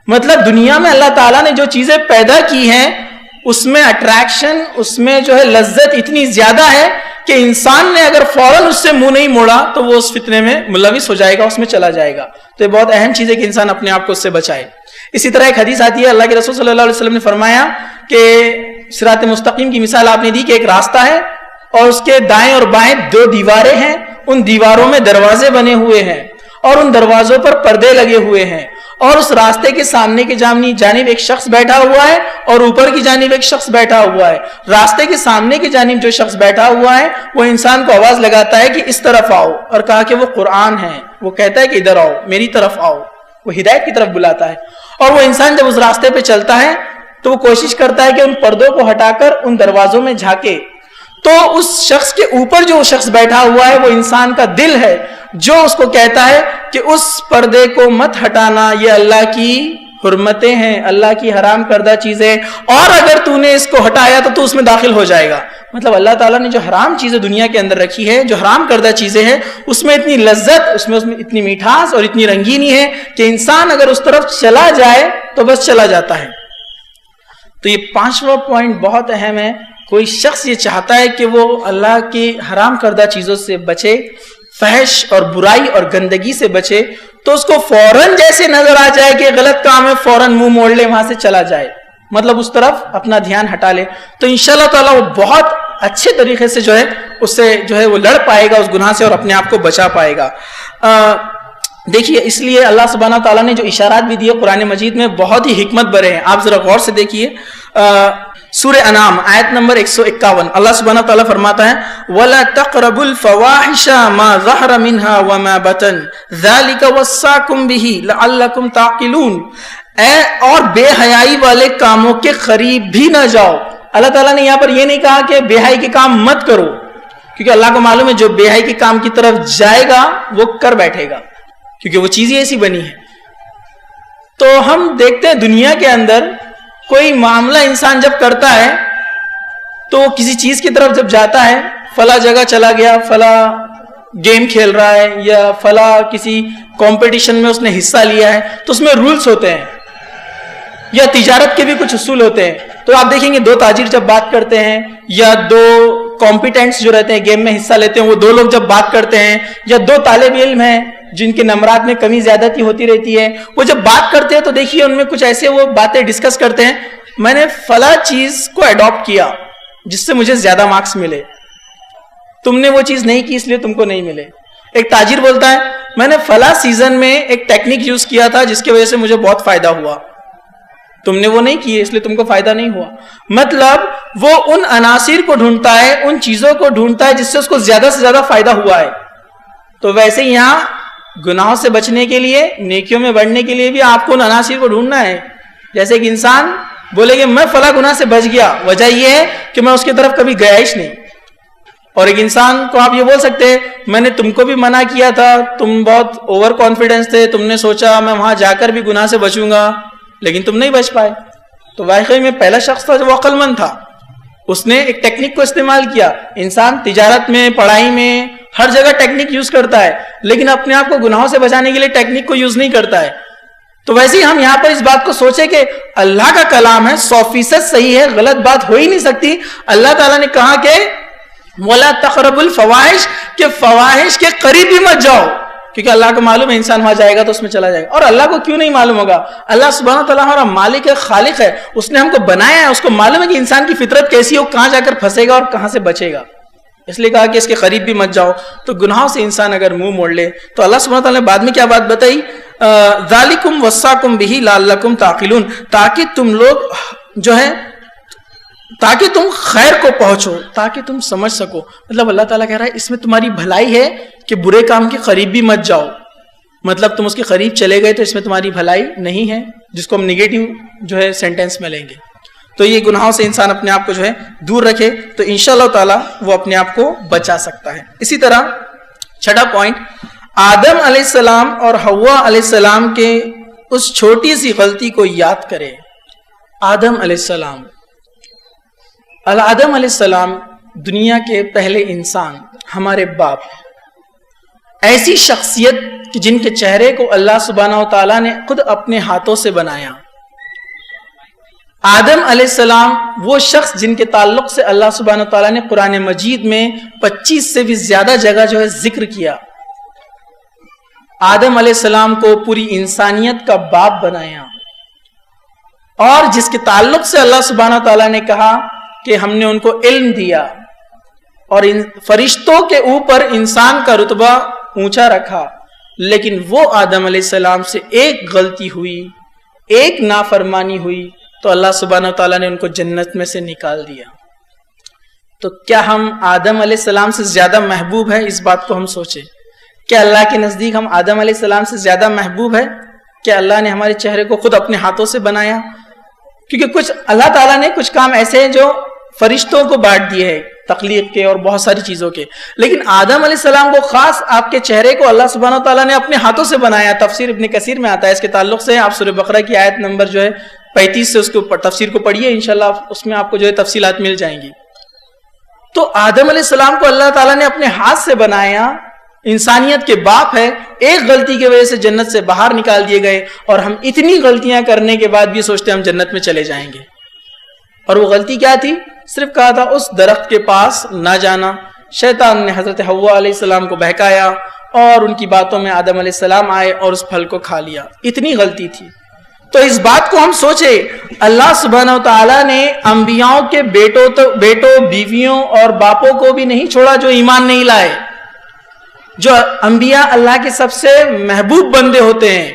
مطلب دنیا میں اللہ تعالیٰ نے جو چیزیں پیدا کی ہیں اس میں اٹریکشن، اس میں جو ہے لذت اتنی زیادہ ہے کہ انسان نے اگر فوراً اس سے منہ نہیں موڑا تو وہ اس فتنے میں ملوث ہو جائے گا، اس میں چلا جائے گا. تو یہ بہت اہم چیز ہے کہ انسان اپنے آپ کو اس سے بچائے. اسی طرح ایک حدیث آتی ہے، اللہ کے رسول صلی اللہ علیہ وسلم نے فرمایا کہ صراط مستقیم کی مثال آپ نے دی کہ ایک راستہ ہے اور اس کے دائیں اور بائیں 2 دیواریں ہیں، ان دیواروں میں دروازے بنے ہوئے ہیں اور ان دروازوں پر پردے لگے ہوئے ہیں، اور اس راستے کے سامنے کی جانب ایک شخص بیٹھا ہوا ہے اور اوپر کی جانب ایک شخص بیٹھا ہوا ہے. راستے کے سامنے کی جانب جو شخص بیٹھا ہوا ہے وہ انسان کو آواز لگاتا ہے کہ اس طرف آؤ، اور کہا کہ وہ قرآن ہے، وہ کہتا ہے کہ ادھر آؤ، میری طرف آؤ، وہ ہدایت کی طرف بلاتا ہے. اور وہ انسان جب اس راستے پہ چلتا ہے تو وہ کوشش کرتا ہے کہ ان پردوں کو ہٹا کر ان دروازوں میں جھانکے. تو اس شخص کے اوپر جو شخص بیٹھا ہوا ہے وہ انسان کا دل ہے جو اس کو کہتا ہے کہ اس پردے کو مت ہٹانا، یہ اللہ کی حرمتیں ہیں، اللہ کی حرام کردہ چیزیں، اور اگر تو نے اس کو ہٹایا تو اس میں داخل ہو جائے گا. مطلب اللہ تعالیٰ نے جو حرام چیزیں دنیا کے اندر رکھی ہے، جو حرام کردہ چیزیں ہیں، اس میں اتنی لذت، اس میں اتنی میٹھاس اور اتنی رنگینی ہے کہ انسان اگر اس طرف چلا جائے تو بس چلا جاتا ہے. تو یہ 5واں پوائنٹ بہت اہم ہے. کوئی شخص یہ چاہتا ہے کہ وہ اللہ کی حرام کردہ چیزوں سے بچے، فحش اور برائی اور گندگی سے بچے، تو اس کو فوراً جیسے نظر آ جائے کہ غلط کام ہے فوراً منہ موڑ لے، وہاں سے چلا جائے، مطلب اس طرف اپنا دھیان ہٹا لے. تو انشاءاللہ تعالیٰ وہ بہت اچھے طریقے سے جو ہے اس سے جو ہے وہ لڑ پائے گا اس گناہ سے، اور اپنے آپ کو بچا پائے گا. دیکھیے اس لیے اللہ سبحانہ تعالیٰ نے جو اشارات بھی دیے قرآن مجید میں بہت ہی حکمت بھرے ہیں. آپ ذرا غور سے دیکھیے سورہ انعام آیت نمبر 151، اللہ سبحانہ تعالیٰ فرماتا ہے وَلَا تَقْرَبُوا الْفَوَاحِشَ مَا ظَهَرَ مِنْهَا وَمَا بَطَنَ ذَلِكَ وَصَّاكُمْ بِهِ لَعَلَّكُمْ تَعْقِلُونَ. اور بے حیائی والے کاموں کے قریب بھی نہ جاؤ. اللہ تعالیٰ نے یہاں پر یہ نہیں کہا کہ بے حیائی کے کام مت کرو، کیونکہ اللہ کو معلوم ہے جو بے حیائی کے کام کی طرف جائے گا وہ کر بیٹھے گا، کیونکہ وہ چیز ہی ایسی بنی ہے. تو ہم دیکھتے ہیں دنیا کے اندر کوئی معاملہ انسان جب کرتا ہے تو کسی چیز کی طرف جب جاتا ہے، فلاں جگہ چلا گیا، فلاں گیم کھیل رہا ہے یا فلاں کسی کمپٹیشن میں اس نے حصہ لیا ہے، تو اس میں رولز ہوتے ہیں یا تجارت کے بھی کچھ اصول ہوتے ہیں. تو آپ دیکھیں گے دو تاجر جب بات کرتے ہیں یا دو کمپیٹنٹس جو رہتے ہیں گیم میں حصہ لیتے ہیں، وہ دو لوگ جب بات کرتے ہیں، یا دو طالب علم ہیں جن کے نمرات میں کمی زیادتی ہوتی رہتی ہے، وہ جب بات کرتے ہیں تو دیکھیے ان میں کچھ ایسے وہ باتیں ڈسکس کرتے ہیں، میں نے فلاں چیز کو اڈاپٹ کیا جس سے مجھے زیادہ مارکس ملے، تم نے وہ چیز نہیں کی اس لیے تم کو نہیں ملے. ایک تاجر بولتا ہے میں نے فلاں سیزن میں ایک ٹیکنیک یوز کیا تھا جس کی وجہ سے مجھے بہت فائدہ ہوا، تم نے وہ نہیں کیے اس لیے تم کو فائدہ نہیں ہوا. مطلب وہ ان عناصر کو ڈھونڈتا ہے، ان چیزوں کو ڈھونڈتا ہے جس سے اس کو زیادہ سے زیادہ فائدہ ہوا ہے. تو ویسے ہی یہاں گناہوں سے بچنے کے لیے، نیکیوں میں بڑھنے کے لیے بھی آپ کو ان عناصر کو ڈھونڈنا ہے. جیسے کہ انسان بولے کہ میں فلاں گناہ سے بچ گیا، وجہ یہ ہے کہ میں اس کی طرف کبھی گیا ہی نہیں. اور ایک انسان کو آپ یہ بول سکتے ہیں میں نے تم کو بھی منع کیا تھا، تم بہت اوور کانفیڈنس تھے، تم نے سوچا میں وہاں جا کر بھی گناہ سے بچوں گا لیکن تم نہیں بچ پائے. تو واقعی میں پہلا شخص تھا جو عقل مند تھا، اس نے ایک ٹیکنیک کو استعمال کیا. انسان تجارت میں، پڑھائی میں، ہر جگہ ٹیکنیک یوز کرتا ہے لیکن اپنے آپ کو گناہوں سے بچانے کے لیے ٹیکنیک کو یوز نہیں کرتا ہے. تو ویسے ہی ہم یہاں پر اس بات کو سوچیں کہ اللہ کا کلام ہے 100% صحیح ہے، غلط بات ہو ہی نہیں سکتی. اللہ تعالیٰ نے کہا کہ وَلَا تَقْرَبُوا الْفَوَاحِشَ کہ فواحش کے قریب بھی مت جاؤ، کیونکہ اللہ کو معلوم ہے انسان وہاں جائے گا تو اس میں چلا جائے گا. اور اللہ کو کیوں نہیں معلوم ہوگا؟ اللہ سبحانہ تعالیٰ ہمارا مالک ہے، خالق ہے، اس نے ہم کو بنایا ہے، اس کو معلوم ہے کہ انسان کی فطرت کیسی ہو، کہاں جا کر پھنسے گا اور کہاں سے بچے گا. اس لیے کہا کہ اس کے قریب بھی مت جاؤ. تو گناہوں سے انسان اگر منہ موڑ لے تو اللہ سبحانہ تعالیٰ نے بعد میں کیا بات بتائی؟ ذالکم وصاکم بہ لعلکم تعقلون، تاکہ تم لوگ جو ہے، تاکہ تم خیر کو پہنچو، تاکہ تم سمجھ سکو. مطلب اللہ تعالیٰ کہہ رہا ہے اس میں تمہاری بھلائی ہے کہ برے کام کے قریب بھی مت جاؤ. مطلب تم اس کے قریب چلے گئے تو اس میں تمہاری بھلائی نہیں ہے، جس کو ہم نگیٹو جو ہے سینٹینس میں لیں گے. تو یہ گناہوں سے انسان اپنے آپ کو جو ہے دور رکھے تو انشاءاللہ تعالیٰ وہ اپنے آپ کو بچا سکتا ہے. اسی طرح چھٹا پوائنٹ، آدم علیہ السلام اور حوا علیہ السلام کے اس چھوٹی سی غلطی کو یاد کرے. آدم علیہ السلام، آدم علیہ السلام دنیا کے پہلے انسان، ہمارے باپ، ایسی شخصیت کہ جن کے چہرے کو اللہ سبحانہ و تعالیٰ نے خود اپنے ہاتھوں سے بنایا. آدم علیہ السلام وہ شخص جن کے تعلق سے اللہ سبحانہ و تعالیٰ نے قرآن مجید میں 25 سے بھی زیادہ جگہ جو ہے ذکر کیا. آدم علیہ السلام کو پوری انسانیت کا باپ بنایا، اور جس کے تعلق سے اللہ سبحانہ و تعالیٰ نے کہا کہ ہم نے ان کو علم دیا اور فرشتوں کے اوپر انسان کا رتبہ اونچا رکھا. لیکن وہ آدم علیہ السلام سے ایک غلطی ہوئی، ایک نافرمانی ہوئی تو اللہ سبحانہ و تعالیٰ نے ان کو جنت میں سے نکال دیا. تو کیا ہم آدم علیہ السلام سے زیادہ محبوب ہے؟ اس بات کو ہم سوچیں. کیا اللہ کے نزدیک ہم آدم علیہ السلام سے زیادہ محبوب ہے؟ کیا اللہ نے ہمارے چہرے کو خود اپنے ہاتھوں سے بنایا؟ کیونکہ کچھ اللہ تعالیٰ نے کچھ کام ایسے ہیں جو فرشتوں کو بانٹ دیے ہیں تخلیق کے اور بہت ساری چیزوں کے، لیکن آدم علیہ السلام کو خاص آپ کے چہرے کو اللہ سبحانہ وتعالیٰ نے اپنے ہاتھوں سے بنایا. تفسیر ابن کثیر میں آتا ہے اس کے تعلق سے، آپ سورہ بقرہ کی آیت نمبر جو ہے 35 سے اس کو تفسیر کو پڑھیے، انشاءاللہ اس میں آپ کو جو ہے تفصیلات مل جائیں گی. تو آدم علیہ السلام کو اللہ تعالیٰ نے اپنے ہاتھ سے بنایا، انسانیت کے باپ ہے، ایک غلطی کی وجہ سے جنت سے باہر نکال دیے گئے، اور ہم اتنی غلطیاں کرنے کے بعد بھی سوچتے ہم جنت میں چلے جائیں گے. اور وہ غلطی کیا تھی؟ صرف کہا تھا اس درخت کے پاس نہ جانا. شیطان نے حضرت حوا علیہ السلام کو بہکایا اور ان کی باتوں میں آدم علیہ السلام آئے اور اس پھل کو کھا لیا. اتنی غلطی تھی. تو اس بات کو ہم سوچے، اللہ سبحانہ و تعالیٰ نے انبیاؤں کے بیٹوں بیویوں اور باپوں کو بھی نہیں چھوڑا جو ایمان نہیں لائے. جو انبیاء اللہ کے سب سے محبوب بندے ہوتے ہیں،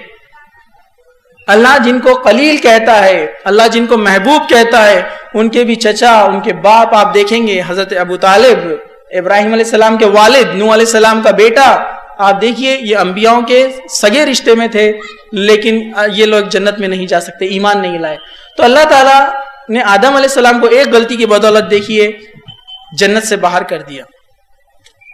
اللہ جن کو خلیل کہتا ہے، اللہ جن کو محبوب کہتا ہے، ان کے بھی چچا، ان کے باپ آپ دیکھیں گے حضرت ابو طالب، ابراہیم علیہ السلام کے والد، نوح علیہ السلام کا بیٹا، آپ دیکھیے یہ انبیاؤں کے سگے رشتے میں تھے، لیکن یہ لوگ جنت میں نہیں جا سکتے، ایمان نہیں لائے. تو اللہ تعالیٰ نے آدم علیہ السلام کو ایک غلطی کی بدولت دیکھیے جنت سے باہر کر دیا.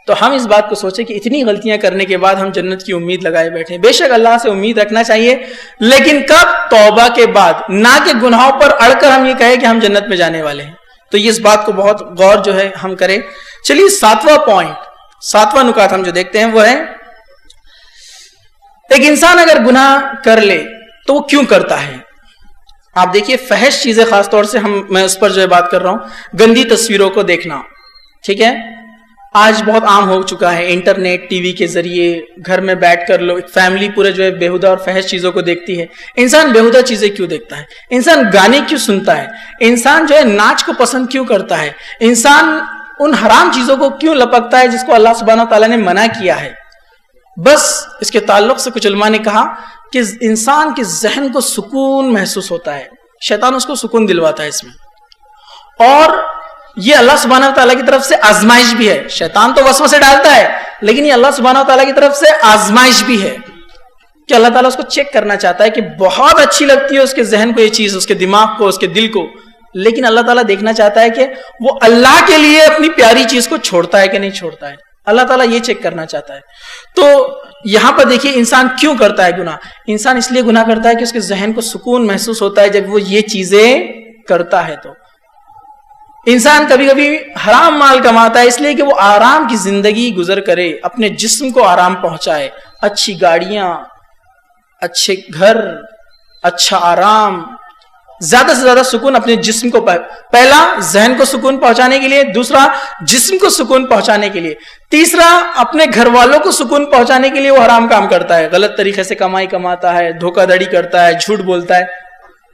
تو ہم اس بات کو سوچیں کہ اتنی غلطیاں کرنے کے بعد ہم جنت کی امید لگائے بیٹھے. بے شک اللہ سے امید رکھنا چاہیے، لیکن کب؟ توبہ کے بعد، نہ کہ گناہوں پر اڑ کر ہم یہ کہیں کہ ہم جنت میں جانے والے ہیں. تو یہ اس بات کو بہت غور جو ہے ہم کریں. چلیے 7واں پوائنٹ، 7واں نکات ہم جو دیکھتے ہیں وہ ہے ایک انسان اگر گناہ کر لے تو وہ کیوں کرتا ہے. آپ دیکھیے فحش چیزیں، خاص طور سے میں اس پر جو ہے بات کر رہا ہوں، گندی تصویروں کو دیکھنا. ٹھیک ہے، آج بہت عام ہو چکا ہے، انٹرنیٹ ٹی وی کے ذریعے گھر میں بیٹھ کر لوگ فیملی پورے جو ہے بےہودہ اور فحش چیزوں کو دیکھتی ہے. انسان بےہودہ چیزیں کیوں دیکھتا ہے؟ انسان گانے کیوں سنتا ہے؟ انسان جو ہے ناچ کو پسند کیوں کرتا ہے؟ انسان ان حرام چیزوں کو کیوں لپکتا ہے جس کو اللہ سبحانہ تعالیٰ نے منع کیا ہے؟ بس اس کے تعلق سے کچھ علماء نے کہا کہ انسان کے ذہن کو سکون محسوس ہوتا ہے، شیطان اس کو سکون دلواتا ہے اس میں، اور یہ اللہ سبحانہ تعالیٰ کی طرف سے آزمائش بھی ہے. شیطان تو وسوسے ڈالتا ہے، لیکن یہ اللہ سبحانہ تعالیٰ کی طرف سے آزمائش بھی ہے کہ اللہ تعالیٰ اس کو چیک کرنا چاہتا ہے کہ بہت اچھی لگتی ہے اس کے ذہن کو یہ چیز، اس کے دماغ کو، اس کے دل کو، لیکن اللہ تعالیٰ دیکھنا چاہتا ہے کہ وہ اللہ کے لیے اپنی پیاری چیز کو چھوڑتا ہے کہ نہیں چھوڑتا ہے. اللہ تعالیٰ یہ چیک کرنا چاہتا ہے. تو یہاں پر دیکھیے انسان کیوں کرتا ہے گناہ. انسان اس لیے گناہ کرتا ہے کہ اس کے ذہن کو سکون محسوس ہوتا ہے جب وہ یہ چیزیں کرتا ہے. تو انسان کبھی کبھی حرام مال کماتا ہے اس لیے کہ وہ آرام کی زندگی گزر کرے، اپنے جسم کو آرام پہنچائے، اچھی گاڑیاں، اچھے گھر، اچھا آرام، زیادہ سے زیادہ سکون اپنے جسم کو، پہلا ذہن کو سکون پہنچانے کے لیے، دوسرا جسم کو سکون پہنچانے کے لیے، تیسرا اپنے گھر والوں کو سکون پہنچانے کے لیے وہ حرام کام کرتا ہے، غلط طریقے سے کمائی کماتا ہے، دھوکہ دھڑی کرتا ہے، جھوٹ بولتا ہے.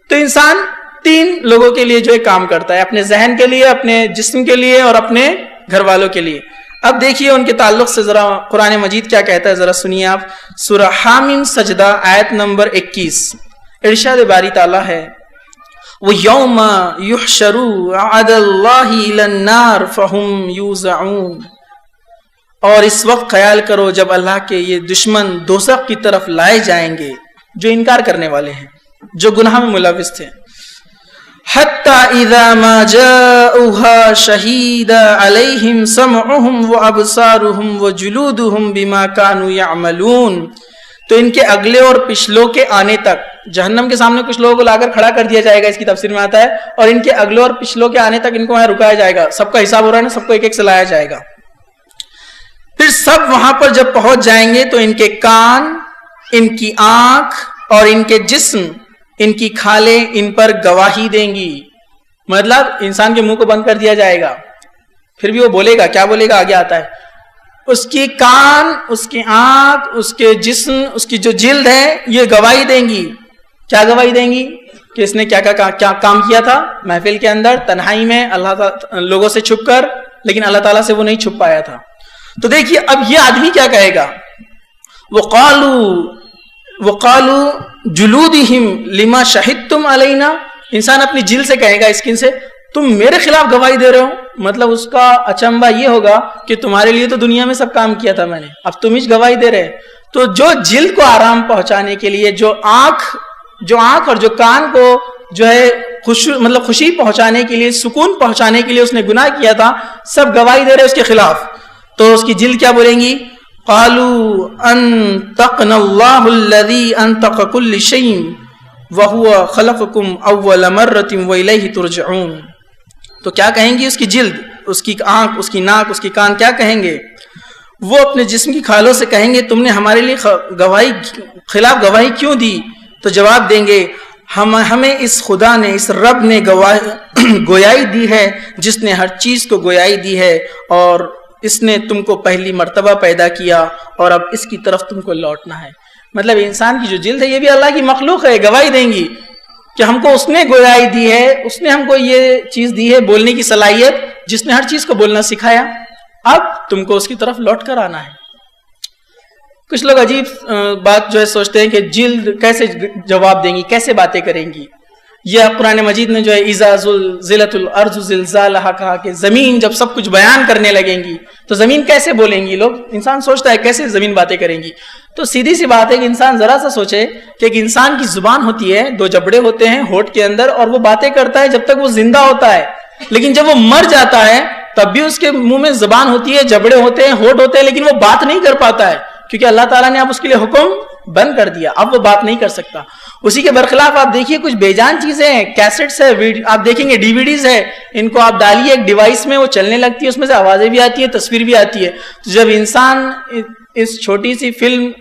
تو انسان 3 لوگوں کے لیے جو ہے کام کرتا ہے، اپنے ذہن کے لیے، اپنے جسم کے لیے اور اپنے گھر والوں کے لیے. اب دیکھیے ان کے تعلق سے ذرا قرآن مجید کیا کہتا ہے، ذرا سنیے آپ. سورہ حامیم سجدہ آیت نمبر 21، ارشاد باری تعالیٰ ہے وَيَوْمَ يُحْشَرُوا عَدَى اللَّهِ إِلَى النَّارِ فَهُمْ يُوزَعُونَ. اور اس وقت خیال کرو جب اللہ کے یہ دشمن دوزخ کی طرف لائے جائیں گے، جو انکار کرنے والے ہیں، جو گناہ میں ملوث تھے. حَتَّى إِذَا مَا جَاءُوهَا شَهِيدًا عَلَيْهِمْ سَمْعُهُمْ وَأَبْصَارُهُمْ وَجُلُودُهُمْ بِمَا كَانُوا يَعْمَلُونَ. تو ان کے اگلے اور پچھلوں کے آنے تک، جہنم کے سامنے کچھ لوگوں کو لا کر کھڑا کر دیا جائے گا، اس کی تفسیر میں آتا ہے، اور ان کے اگلے اور پچھلوں کے آنے تک ان کو وہاں رکایا جائے گا. سب کا حساب ہو رہا ہے نا، سب کو ایک ایک سے لایا جائے گا. پھر سب وہاں پر جب پہنچ جائیں گے تو ان کے کان، ان کی آنکھ اور ان کے جسم، ان کی کھالیں ان پر گواہی دیں گی. مطلب انسان کے منہ کو بند کر دیا جائے گا، پھر بھی وہ بولے گا. کیا بولے گا؟ آگے آتا ہے. اس کی کان، اس کی آنکھ، اس کے جسم، اس کی جو جلد ہے یہ گواہی دیں گی. کیا گواہی دیں گی؟ کہ اس نے کیا کام کیا تھا محفل کے اندر، تنہائی میں، اللہ تعالیٰ لوگوں سے چھپ کر، لیکن اللہ تعالیٰ سے وہ نہیں چھپ پایا تھا. تو دیکھیے اب یہ آدمی کیا کہے گا، وَقَالُوا جُلُودِهِمْ لِمَا شَهِدْتُمْ عَلَيْنَا. انسان اپنی جلد سے کہے گا، اسکن سے، تم میرے خلاف گواہی دے رہے ہو. مطلب اس کا اچنبا یہ ہوگا کہ تمہارے لیے تو دنیا میں سب کام کیا تھا میں نے، اب تم ہی گواہی دے رہے. تو جو جلد کو آرام پہنچانے کے لیے، جو آنکھ اور جو کان کو جو ہے خوشی پہنچانے کے لیے، سکون پہنچانے کے لیے اس نے گناہ کیا تھا، سب گواہی دے رہے اس کے خلاف. تو اس کی جلد کیا بولیں گی؟ قالوا انطقنا اللہ الذی انطق کل شیء وہو خلقکم اول مرۃ والیہ ترجعون. تو کیا کہیں گی اس کی جلد، اس کی آنکھ، اس کی ناک، اس کی کان، کیا کہیں گے؟ وہ اپنے جسم کی کھالوں سے کہیں گے تم نے ہمارے لیے خلاف گواہی کیوں دی؟ تو جواب دیں گے ہمیں اس خدا نے، اس رب نے گویائی دی ہے جس نے ہر چیز کو گویائی دی ہے، اور اس نے تم کو پہلی مرتبہ پیدا کیا اور اب اس کی طرف تم کو لوٹنا ہے. مطلب انسان کی جو جلد ہے یہ بھی اللہ کی مخلوق ہے، گواہی دیں گی کہ ہم کو اس نے گویائی دی ہے، اس نے ہم کو یہ چیز دی ہے بولنے کی صلاحیت، جس نے ہر چیز کو بولنا سکھایا، اب تم کو اس کی طرف لوٹ کر آنا ہے. کچھ لوگ عجیب بات جو ہے سوچتے ہیں کہ جلد کیسے جواب دیں گی، کیسے باتیں کریں گی. یہ قرآن مجید میں جو ہے اذا زلزلت الارض زلزالہا کہا کہ زمین جب سب کچھ بیان کرنے لگیں گی تو زمین کیسے بولیں گی. لوگ انسان سوچتا ہے کیسے زمین باتیں کریں گی. تو سیدھی سی بات ہے کہ انسان ذرا سا سوچے کہ ایک انسان کی زبان ہوتی ہے، دو جبڑے ہوتے ہیں ہونٹ کے اندر، اور وہ باتیں کرتا ہے جب تک وہ زندہ ہوتا ہے، لیکن جب وہ مر جاتا ہے تب بھی اس کے منہ میں زبان ہوتی ہے، جبڑے ہوتے ہیں، ہونٹ ہوتے ہیں، لیکن وہ بات نہیں کر پاتا ہے کیونکہ اللہ تعالیٰ نے اب اس کے لیے حکم بند کر دیا، اب وہ بات نہیں کر سکتا. اسی کے برخلاف آپ دیکھیے کچھ بے جان چیزیں ہیں، کیسٹس ہے، آپ دیکھیں گے ڈی وی ڈیز ہے، ان کو آپ ڈالیے ایک ڈیوائس میں، وہ چلنے لگتی ہے، اس میں سے آوازیں بھی آتی ہے، تصویر بھی آتی ہے. تو جب انسان اس چھوٹی سی فلم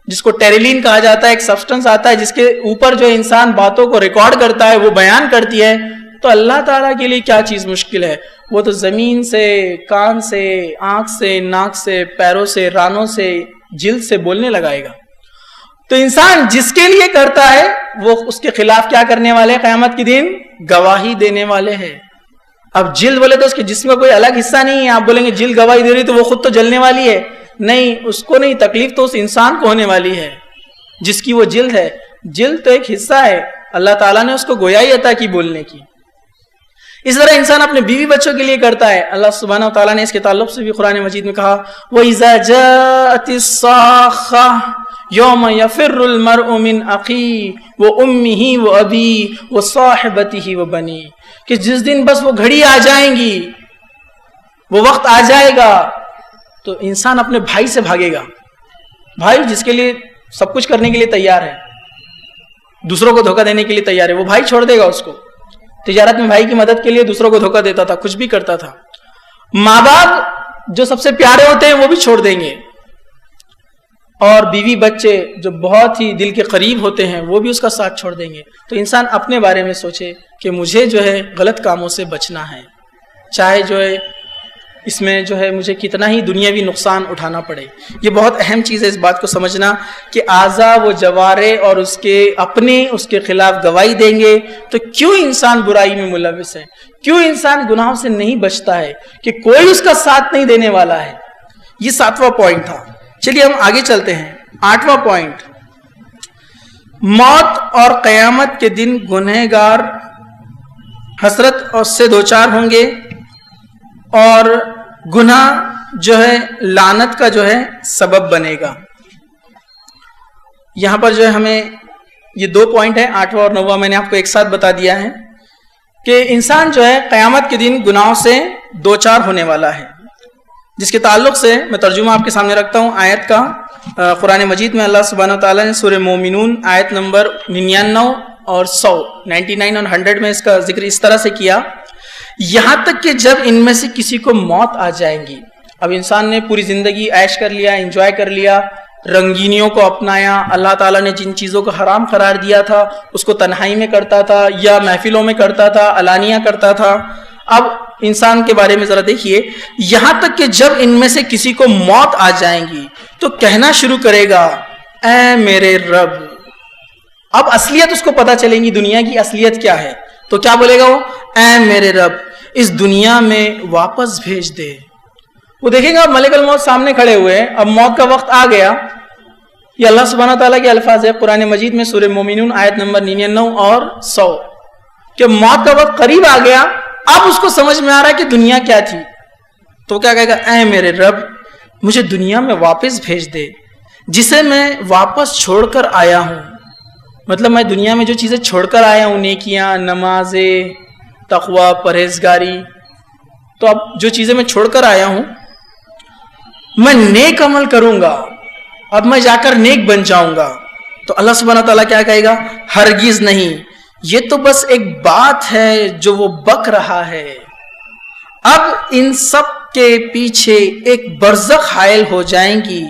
جس کو ٹیریلین کہا جاتا ہے، ایک سبسٹنس آتا ہے جس کے اوپر جو انسان باتوں کو ریکارڈ کرتا ہے، وہ بیان کرتی ہے، تو اللہ تعالیٰ کے لیے کیا چیز مشکل ہے. وہ تو زمین سے، کان سے، آنکھ سے، ناک سے، پیروں سے، رانوں سے، جلد سے بولنے لگائے گا. تو انسان جس کے لیے کرتا ہے وہ اس کے خلاف کیا کرنے والے ہیں؟ قیامت کے دن گواہی دینے والے ہیں. اب جلد بولے تو اس کے جسم کا کوئی الگ حصہ نہیں ہے. آپ بولیں گے جلد گواہی دے رہی تو وہ خود تو جلنے والی ہے، نہیں، اس کو نہیں، تکلیف تو اس انسان کو ہونے والی ہے جس کی وہ جلد ہے. جلد تو ایک حصہ ہے، اللہ تعالیٰ نے اس کو گویائی عطا کی بولنے کی. اس طرح انسان اپنے بیوی بچوں کے لیے کرتا ہے. اللہ سبحانہ و تعالیٰ نے اس کے تعلق سے بھی قرآن مجید میں کہا وَإِذَا جَاءَتِ الصَّاخَّةُ يَوْمَ يَفِرُّ الْمَرْءُ مِنْ أَخِيهِ وَأُمِّهِ وَأَبِيهِ وَصَاحِبَتِهِ وَبَنِيهِ کہ جس دن بس وہ گھڑی آ جائیں گی، وہ وقت آ جائے گا، تو انسان اپنے بھائی سے بھاگے گا. بھائی جس کے لیے سب کچھ کرنے کے لیے تیار ہے، دوسروں کو دھوکہ دینے کے لیے تیار ہے، وہ بھائی چھوڑ دے گا اس کو. تجارت میں بھائی کی مدد کے لیے دوسروں کو دھوکہ دیتا تھا، کچھ بھی کرتا تھا. ماں باپ جو سب سے پیارے ہوتے ہیں وہ بھی چھوڑ دیں گے، اور بیوی بچے جو بہت ہی دل کے قریب ہوتے ہیں وہ بھی اس کا ساتھ چھوڑ دیں گے. تو انسان اپنے بارے میں سوچے کہ مجھے جو ہے غلط کاموں سے بچنا ہے، چاہے جو ہے اس میں جو ہے مجھے کتنا ہی دنیاوی نقصان اٹھانا پڑے. یہ بہت اہم چیز ہے اس بات کو سمجھنا کہ اعضاء و جوارے اور اس کے خلاف گواہی دیں گے تو کیوں انسان برائی میں ملوث ہے، کیوں انسان گناہوں سے نہیں بچتا ہے، کہ کوئی اس کا ساتھ نہیں دینے والا ہے. یہ 7واں پوائنٹ تھا. چلیے ہم آگے چلتے ہیں. 8واں پوائنٹ، موت اور قیامت کے دن گنہگار حسرت اور سے دوچار ہوں گے، اور گناہ جو ہے لعنت کا جو ہے سبب بنے گا. یہاں پر جو ہے ہمیں یہ 2 پوائنٹ ہیں، 8واں اور 9واں میں نے آپ کو ایک ساتھ بتا دیا ہے کہ انسان جو ہے قیامت کے دن گناہوں سے دوچار ہونے والا ہے. جس کے تعلق سے میں ترجمہ آپ کے سامنے رکھتا ہوں آیت کا. قرآن مجید میں اللہ سبحانہ وتعالیٰ نے سورہ مومنون آیت نمبر 99 اور 100 99 اور 100 میں اس کا ذکر اس طرح سے کیا، یہاں تک کہ جب ان میں سے کسی کو موت آ جائیں گی. اب انسان نے پوری زندگی عیش کر لیا، انجوائے کر لیا، رنگینیوں کو اپنایا، اللہ تعالیٰ نے جن چیزوں کو حرام قرار دیا تھا اس کو تنہائی میں کرتا تھا یا محفلوں میں کرتا تھا، علانیہ کرتا تھا. اب انسان کے بارے میں ذرا دیکھیے، یہاں تک کہ جب ان میں سے کسی کو موت آ جائیں گی تو کہنا شروع کرے گا اے میرے رب. اب اصلیت اس کو پتہ چلیں گی، دنیا کی اصلیت کیا ہے. تو کیا بولے گا وہ؟ اے میرے رب اس دنیا میں واپس بھیج دے. وہ دیکھیں گا اب ملک الموت سامنے کھڑے ہوئے، اب موت کا وقت آ گیا. یہ اللہ سبحانہ تعالیٰ کے الفاظ ہے قرآن مجید میں سورہ مومنون آیت نمبر 99 اور 100 کہ موت کا وقت قریب آ گیا. اب اس کو سمجھ میں آ رہا ہے کہ دنیا کیا تھی. تو کیا کہے گا؟ اے میرے رب مجھے دنیا میں واپس بھیج دے، جسے میں واپس چھوڑ کر آیا ہوں مطلب میں دنیا میں جو چیزیں چھوڑ کر آیا ہوں، نیکیاں، نمازیں، تقوی، پرہیزگاری، تو اب جو چیزیں میں چھوڑ کر آیا ہوں میں نیک عمل کروں گا، اب میں جا کر نیک بن جاؤں گا. تو اللہ سبحانہ تعالیٰ کیا کہے گا؟ ہرگز نہیں، یہ تو بس ایک بات ہے جو وہ بک رہا ہے. اب ان سب کے پیچھے ایک برزخ حائل ہو جائیں گی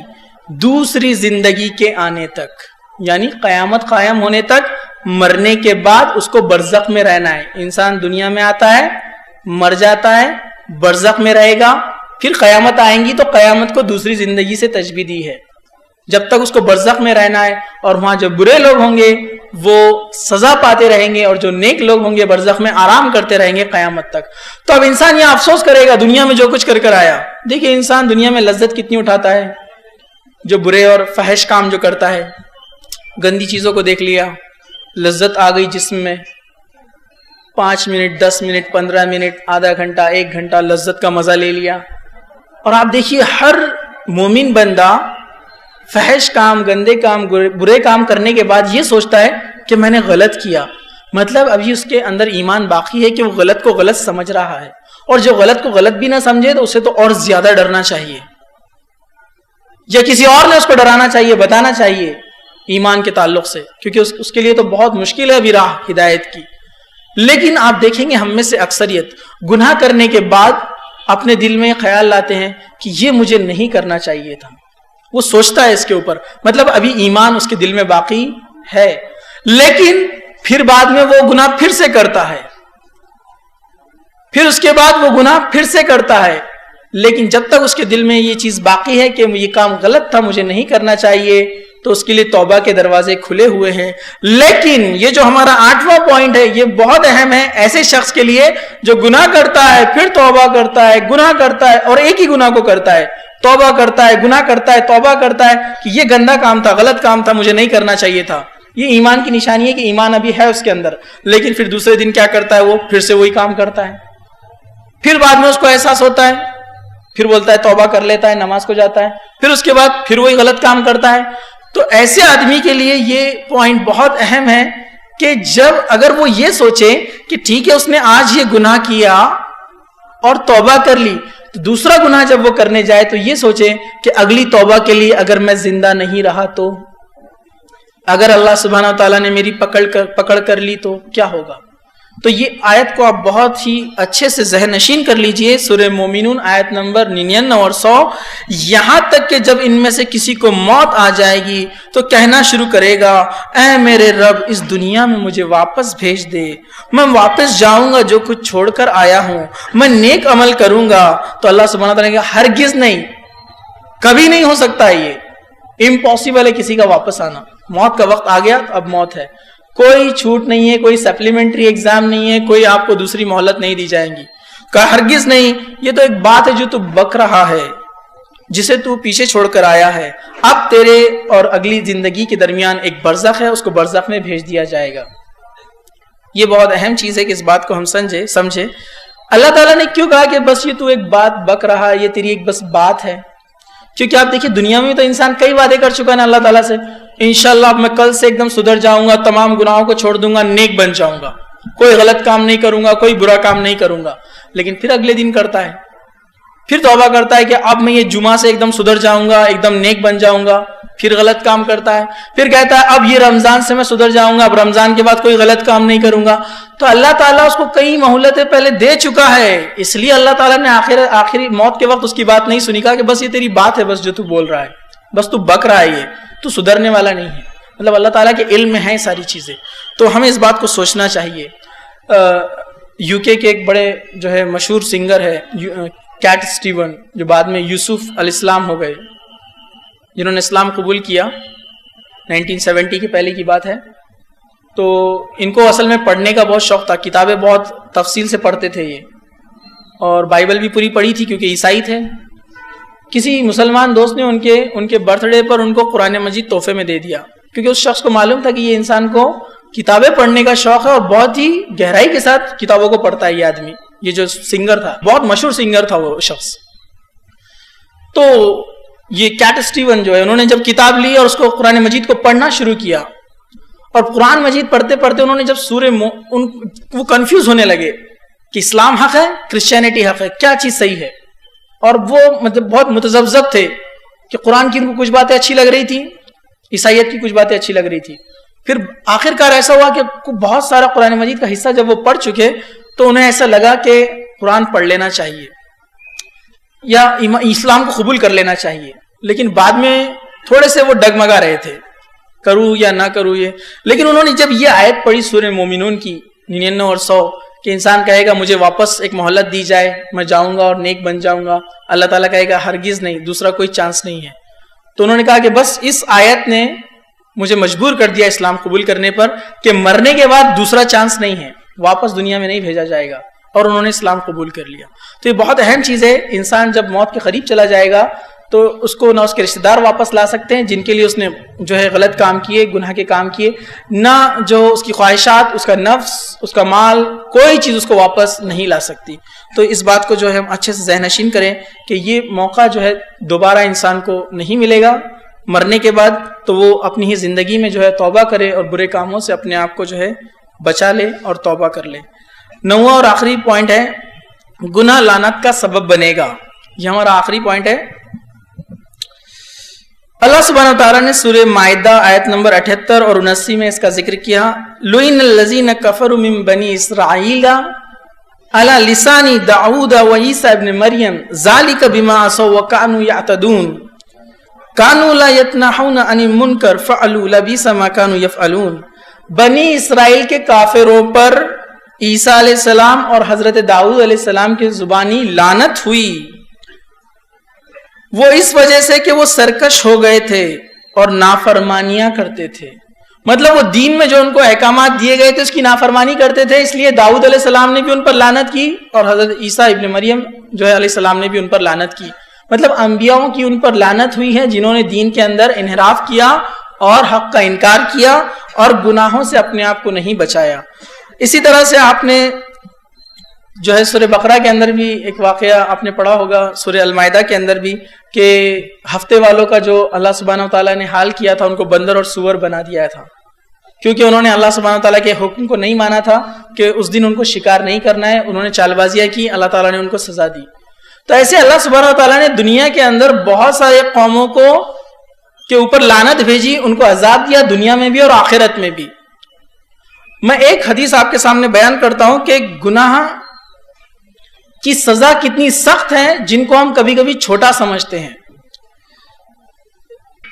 دوسری زندگی کے آنے تک، یعنی قیامت قائم ہونے تک. مرنے کے بعد اس کو برزخ میں رہنا ہے. انسان دنیا میں آتا ہے، مر جاتا ہے، برزخ میں رہے گا، پھر قیامت آئیں گی تو قیامت کو دوسری زندگی سے تشبیہ دی ہے. جب تک اس کو برزخ میں رہنا ہے، اور وہاں جو برے لوگ ہوں گے وہ سزا پاتے رہیں گے، اور جو نیک لوگ ہوں گے برزخ میں آرام کرتے رہیں گے قیامت تک. تو اب انسان یہ افسوس کرے گا دنیا میں جو کچھ کر کر آیا. دیکھیں انسان دنیا میں لذت کتنی اٹھاتا ہے، جو برے اور فحش کام جو کرتا ہے، گندی چیزوں کو دیکھ لیا، لذت آ گئی جسم میں، 5 منٹ 10 منٹ 15 منٹ آدھا گھنٹہ 1 گھنٹہ لذت کا مزہ لے لیا. اور آپ دیکھیے ہر مومن بندہ فحش کام، گندے کام، برے کام کرنے کے بعد یہ سوچتا ہے کہ میں نے غلط کیا. مطلب ابھی اس کے اندر ایمان باقی ہے کہ وہ غلط کو غلط سمجھ رہا ہے، اور جو غلط کو غلط بھی نہ سمجھے تو اسے تو اور زیادہ ڈرنا چاہیے، یا کسی اور نے اس کو ڈرانا چاہیے، بتانا چاہیے ایمان کے تعلق سے، کیونکہ اس کے لیے تو بہت مشکل ہے ابھی راہ ہدایت کی. لیکن آپ دیکھیں گے ہم میں سے اکثریت گناہ کرنے کے بعد اپنے دل میں خیال لاتے ہیں کہ یہ مجھے نہیں کرنا چاہیے تھا. وہ سوچتا ہے اس کے اوپر، مطلب ابھی ایمان اس کے دل میں باقی ہے، لیکن پھر بعد میں وہ گناہ پھر سے کرتا ہے، پھر اس کے بعد وہ گناہ پھر سے کرتا ہے. لیکن جب تک اس کے دل میں یہ چیز باقی ہے کہ یہ کام غلط تھا، مجھے نہیں کرنا چاہیے، تو اس کے لیے توبہ کے دروازے کھلے ہوئے ہیں. لیکن یہ جو ہمارا 8واں پوائنٹ ہے یہ بہت اہم ہے ایسے شخص کے لیے جو گناہ کرتا ہے، پھر توبہ کرتا ہے، گناہ کرتا ہے، اور ایک ہی گناہ کو کرتا ہے، توبہ کرتا ہے، گناہ کرتا ہے، توبہ کرتا ہے کہ یہ گندا کام تھا، غلط کام تھا، مجھے نہیں کرنا چاہیے تھا. یہ ایمان کی نشانی ہے کہ ایمان ابھی ہے اس کے اندر. لیکن پھر دوسرے دن کیا کرتا ہے؟ وہ پھر سے وہی کام کرتا ہے، پھر بعد میں اس کو احساس ہوتا ہے، پھر بولتا ہے توبہ کر لیتا ہے، نماز کو جاتا ہے، پھر اس کے بعد پھر وہی غلط کام کرتا ہے. تو ایسے آدمی کے لیے یہ پوائنٹ بہت اہم ہے کہ جب اگر وہ یہ سوچے کہ ٹھیک ہے اس نے آج یہ گناہ کیا اور توبہ کر لی، تو دوسرا گناہ جب وہ کرنے جائے تو یہ سوچے کہ اگلی توبہ کے لیے اگر میں زندہ نہیں رہا تو، اگر اللہ سبحانہ تعالیٰ نے میری پکڑ کر لی تو کیا ہوگا. تو یہ آیت کو آپ بہت ہی اچھے سے ذہن نشین کر لیجئے. سورہ مومنون آیت نمبر 99 اور 100. یہاں تک کہ جب ان میں سے کسی کو موت آ جائے گی تو کہنا شروع کرے گا اے میرے رب اس دنیا میں مجھے واپس بھیج دے، میں واپس جاؤں گا جو کچھ چھوڑ کر آیا ہوں، میں نیک عمل کروں گا. تو اللہ سبحانہ تعالیٰ نے کہا ہرگز نہیں، کبھی نہیں ہو سکتا. یہ امپاسبل ہے کسی کا واپس آنا. موت کا وقت آ گیا تو اب موت ہے، کوئی چھوٹ نہیں ہے، کوئی سپلیمنٹری ایگزام نہیں ہے، کوئی آپ کو دوسری مہلت نہیں دی جائیں گی. کہا ہرگز نہیں، یہ تو ایک بات ہے جو تو بک رہا ہے، جسے تو پیچھے چھوڑ کر آیا ہے. اب تیرے اور اگلی زندگی کے درمیان ایک برزخ ہے، اس کو برزخ میں بھیج دیا جائے گا. یہ بہت اہم چیز ہے کہ اس بات کو ہم سمجھے. اللہ تعالیٰ نے کیوں کہا کہ بس یہ تو ایک بات بک رہا ہے، یہ تیری ایک بس بات ہے؟ کیونکہ آپ دیکھیے دنیا میں تو انسان کئی وعدے کر چکا ہے نا اللہ تعالیٰ سے، انشاءاللہ اب میں کل سے ایک دم سدھر جاؤں گا، تمام گناہوں کو چھوڑ دوں گا، نیک بن جاؤں گا، کوئی غلط کام نہیں کروں گا، کوئی برا کام نہیں کروں گا. لیکن پھر اگلے دن کرتا ہے، پھر توبہ کرتا ہے کہ اب میں یہ جمعہ سے ایک دم سدھر جاؤں گا، ایک دم نیک بن جاؤں گا، پھر غلط کام کرتا ہے. پھر کہتا ہے اب یہ رمضان سے میں سدھر جاؤں گا، اب رمضان کے بعد کوئی غلط کام نہیں کروں گا. تو اللہ تعالیٰ اس کو کئی مہلتیں پہلے دے چکا ہے، اس لیے اللہ تعالیٰ نے آخری موت کے وقت اس کی بات نہیں سنی. کہا کہ بس یہ تیری بات ہے، بس جو تو بول رہا ہے، بس تو بک رہا ہے، یہ تو سدھرنے والا نہیں ہے. مطلب اللہ تعالیٰ کے علم میں ہیں ساری چیزیں. تو ہمیں اس بات کو سوچنا چاہیے. یو کے ایک بڑے جو ہے مشہور سنگر ہے کیٹ اسٹیون، جو بعد میں یوسف علیہ السلام ہو گئے، جنہوں نے اسلام قبول کیا 1970 کے پہلے کی بات ہے. تو ان کو اصل میں پڑھنے کا بہت شوق تھا، کتابیں بہت تفصیل سے پڑھتے تھے یہ، اور بائبل بھی پوری پڑھی تھی کیونکہ عیسائی تھے. کسی مسلمان دوست نے ان کے برتھ ڈے پر ان کو قرآن مجید تحفے میں دے دیا، کیونکہ اس شخص کو معلوم تھا کہ یہ انسان کو کتابیں پڑھنے کا شوق ہے اور بہت ہی گہرائی کے ساتھ کتابوں کو پڑھتا ہے یہ آدمی. یہ جو سنگر تھا، بہت مشہور سنگر تھا وہ شخص. تو یہ کیٹ اسٹیون جو ہے، انہوں نے جب کتاب لی اور اس کو قرآن مجید کو پڑھنا شروع کیا، اور قرآن مجید پڑھتے پڑھتے انہوں نے جب وہ کنفیوز ہونے لگے کہ اسلام حق ہے، کرسچینٹی حق ہے، کیا چیز صحیح ہے، اور وہ مطلب بہت متذبذب تھے کہ قرآن کی ان کو کچھ باتیں اچھی لگ رہی تھی، عیسائیت کی کچھ باتیں اچھی لگ رہی تھی. پھر آخر کار ایسا ہوا کہ بہت سارا قرآن مجید کا حصہ جب وہ پڑھ چکے تو انہیں ایسا لگا کہ قرآن پڑھ لینا چاہیے یا اسلام کو قبول کر لینا چاہیے. لیکن بعد میں تھوڑے سے وہ ڈگمگا رہے تھے کروں یا نہ کروں یہ. لیکن انہوں نے جب یہ آیت پڑھی سورہ مومنون کی 99 اور 100 کہ انسان کہے گا مجھے واپس ایک مہلت دی جائے، میں جاؤں گا اور نیک بن جاؤں گا، اللہ تعالیٰ کہے گا ہرگز نہیں، دوسرا کوئی چانس نہیں ہے. تو انہوں نے کہا کہ بس اس آیت نے مجھے مجبور کر دیا اسلام قبول کرنے پر کہ مرنے کے بعد دوسرا چانس نہیں ہے، واپس دنیا میں نہیں بھیجا جائے گا، اور انہوں نے اسلام قبول کر لیا. تو یہ بہت اہم چیز ہے. انسان جب موت کے قریب چلا جائے گا تو اس کو نہ اس کے رشتہ دار واپس لا سکتے ہیں جن کے لیے اس نے جو ہے غلط کام کیے، گناہ کے کام کیے، نہ جو اس کی خواہشات، اس کا نفس، اس کا مال، کوئی چیز اس کو واپس نہیں لا سکتی. تو اس بات کو جو ہے ہم اچھے سے ذہن نشین کریں کہ یہ موقع جو ہے دوبارہ انسان کو نہیں ملے گا مرنے کے بعد. تو وہ اپنی ہی زندگی میں جو ہے توبہ کرے اور برے کاموں سے اپنے آپ کو جو ہے بچا لے اور توبہ کر لے. 9واں اور آخری پوائنٹ ہے گناہ لعنت کا سبب بنے گا. یہ ہمارا آخری پوائنٹ ہے. اللہ سبحانہ وتعالیٰ نے سورہ مائدہ آیت نمبر 78 اور 79 میں اس کا ذکر کیا. لُعِنَ الَّذِينَ كَفَرُوا مِن بَنِي إِسْرَائِيلَ عَلَى لِسَانِ دَاوُودَ وَعِيسَىٰ ابْنِ مَرْيَمَ ذَلِكَ بِمَا عَصَوْا وَكَانُوا يَعْتَدُونَ كَانُوا لَا يَتَنَاهَوْنَ عَنِ الْمُنكَرِ فَعَلُوا لَبِئْسَ مَا كَانُوا يَفْعَلُونَ. بنی اسرائیل کے کافروں پر عیسیٰ علیہ السلام اور حضرت داؤد علیہ السلام کی زبانی لعنت ہوئی، وہ اس وجہ سے کہ وہ سرکش ہو گئے تھے اور نافرمانیاں کرتے تھے. مطلب وہ دین میں جو ان کو احکامات دیے گئے تھے اس کی نافرمانی کرتے تھے، اس لیے داؤد علیہ السلام نے بھی ان پر لعنت کی اور حضرت عیسیٰ ابن مریم جو ہے علیہ السلام نے بھی ان پر لعنت کی. مطلب انبیاؤں کی ان پر لعنت ہوئی ہے جنہوں نے دین کے اندر انحراف کیا اور حق کا انکار کیا اور گناہوں سے اپنے آپ کو نہیں بچایا. اسی طرح سے آپ نے جو ہے سورہ بقرہ کے اندر بھی ایک واقعہ آپ نے پڑھا ہوگا، سورہ المائدہ کے اندر بھی، کہ ہفتے والوں کا جو اللہ سبحانہ وتعالیٰ نے حال کیا تھا، ان کو بندر اور سور بنا دیا تھا کیونکہ انہوں نے اللہ سبحانہ وتعالیٰ کے حکم کو نہیں مانا تھا کہ اس دن ان کو شکار نہیں کرنا ہے. انہوں نے چال بازیاں کی، اللہ تعالیٰ نے ان کو سزا دی. تو ایسے اللہ سبحانہ وتعالیٰ نے دنیا کے اندر بہت سارے قوموں کو کے اوپر لعنت بھیجی، ان کو عذاب دیا دنیا میں بھی اور آخرت میں بھی. میں ایک حدیث آپ کے سامنے بیان کرتا ہوں کہ گناہ کی سزا کتنی سخت ہے جن کو ہم کبھی کبھی چھوٹا سمجھتے ہیں.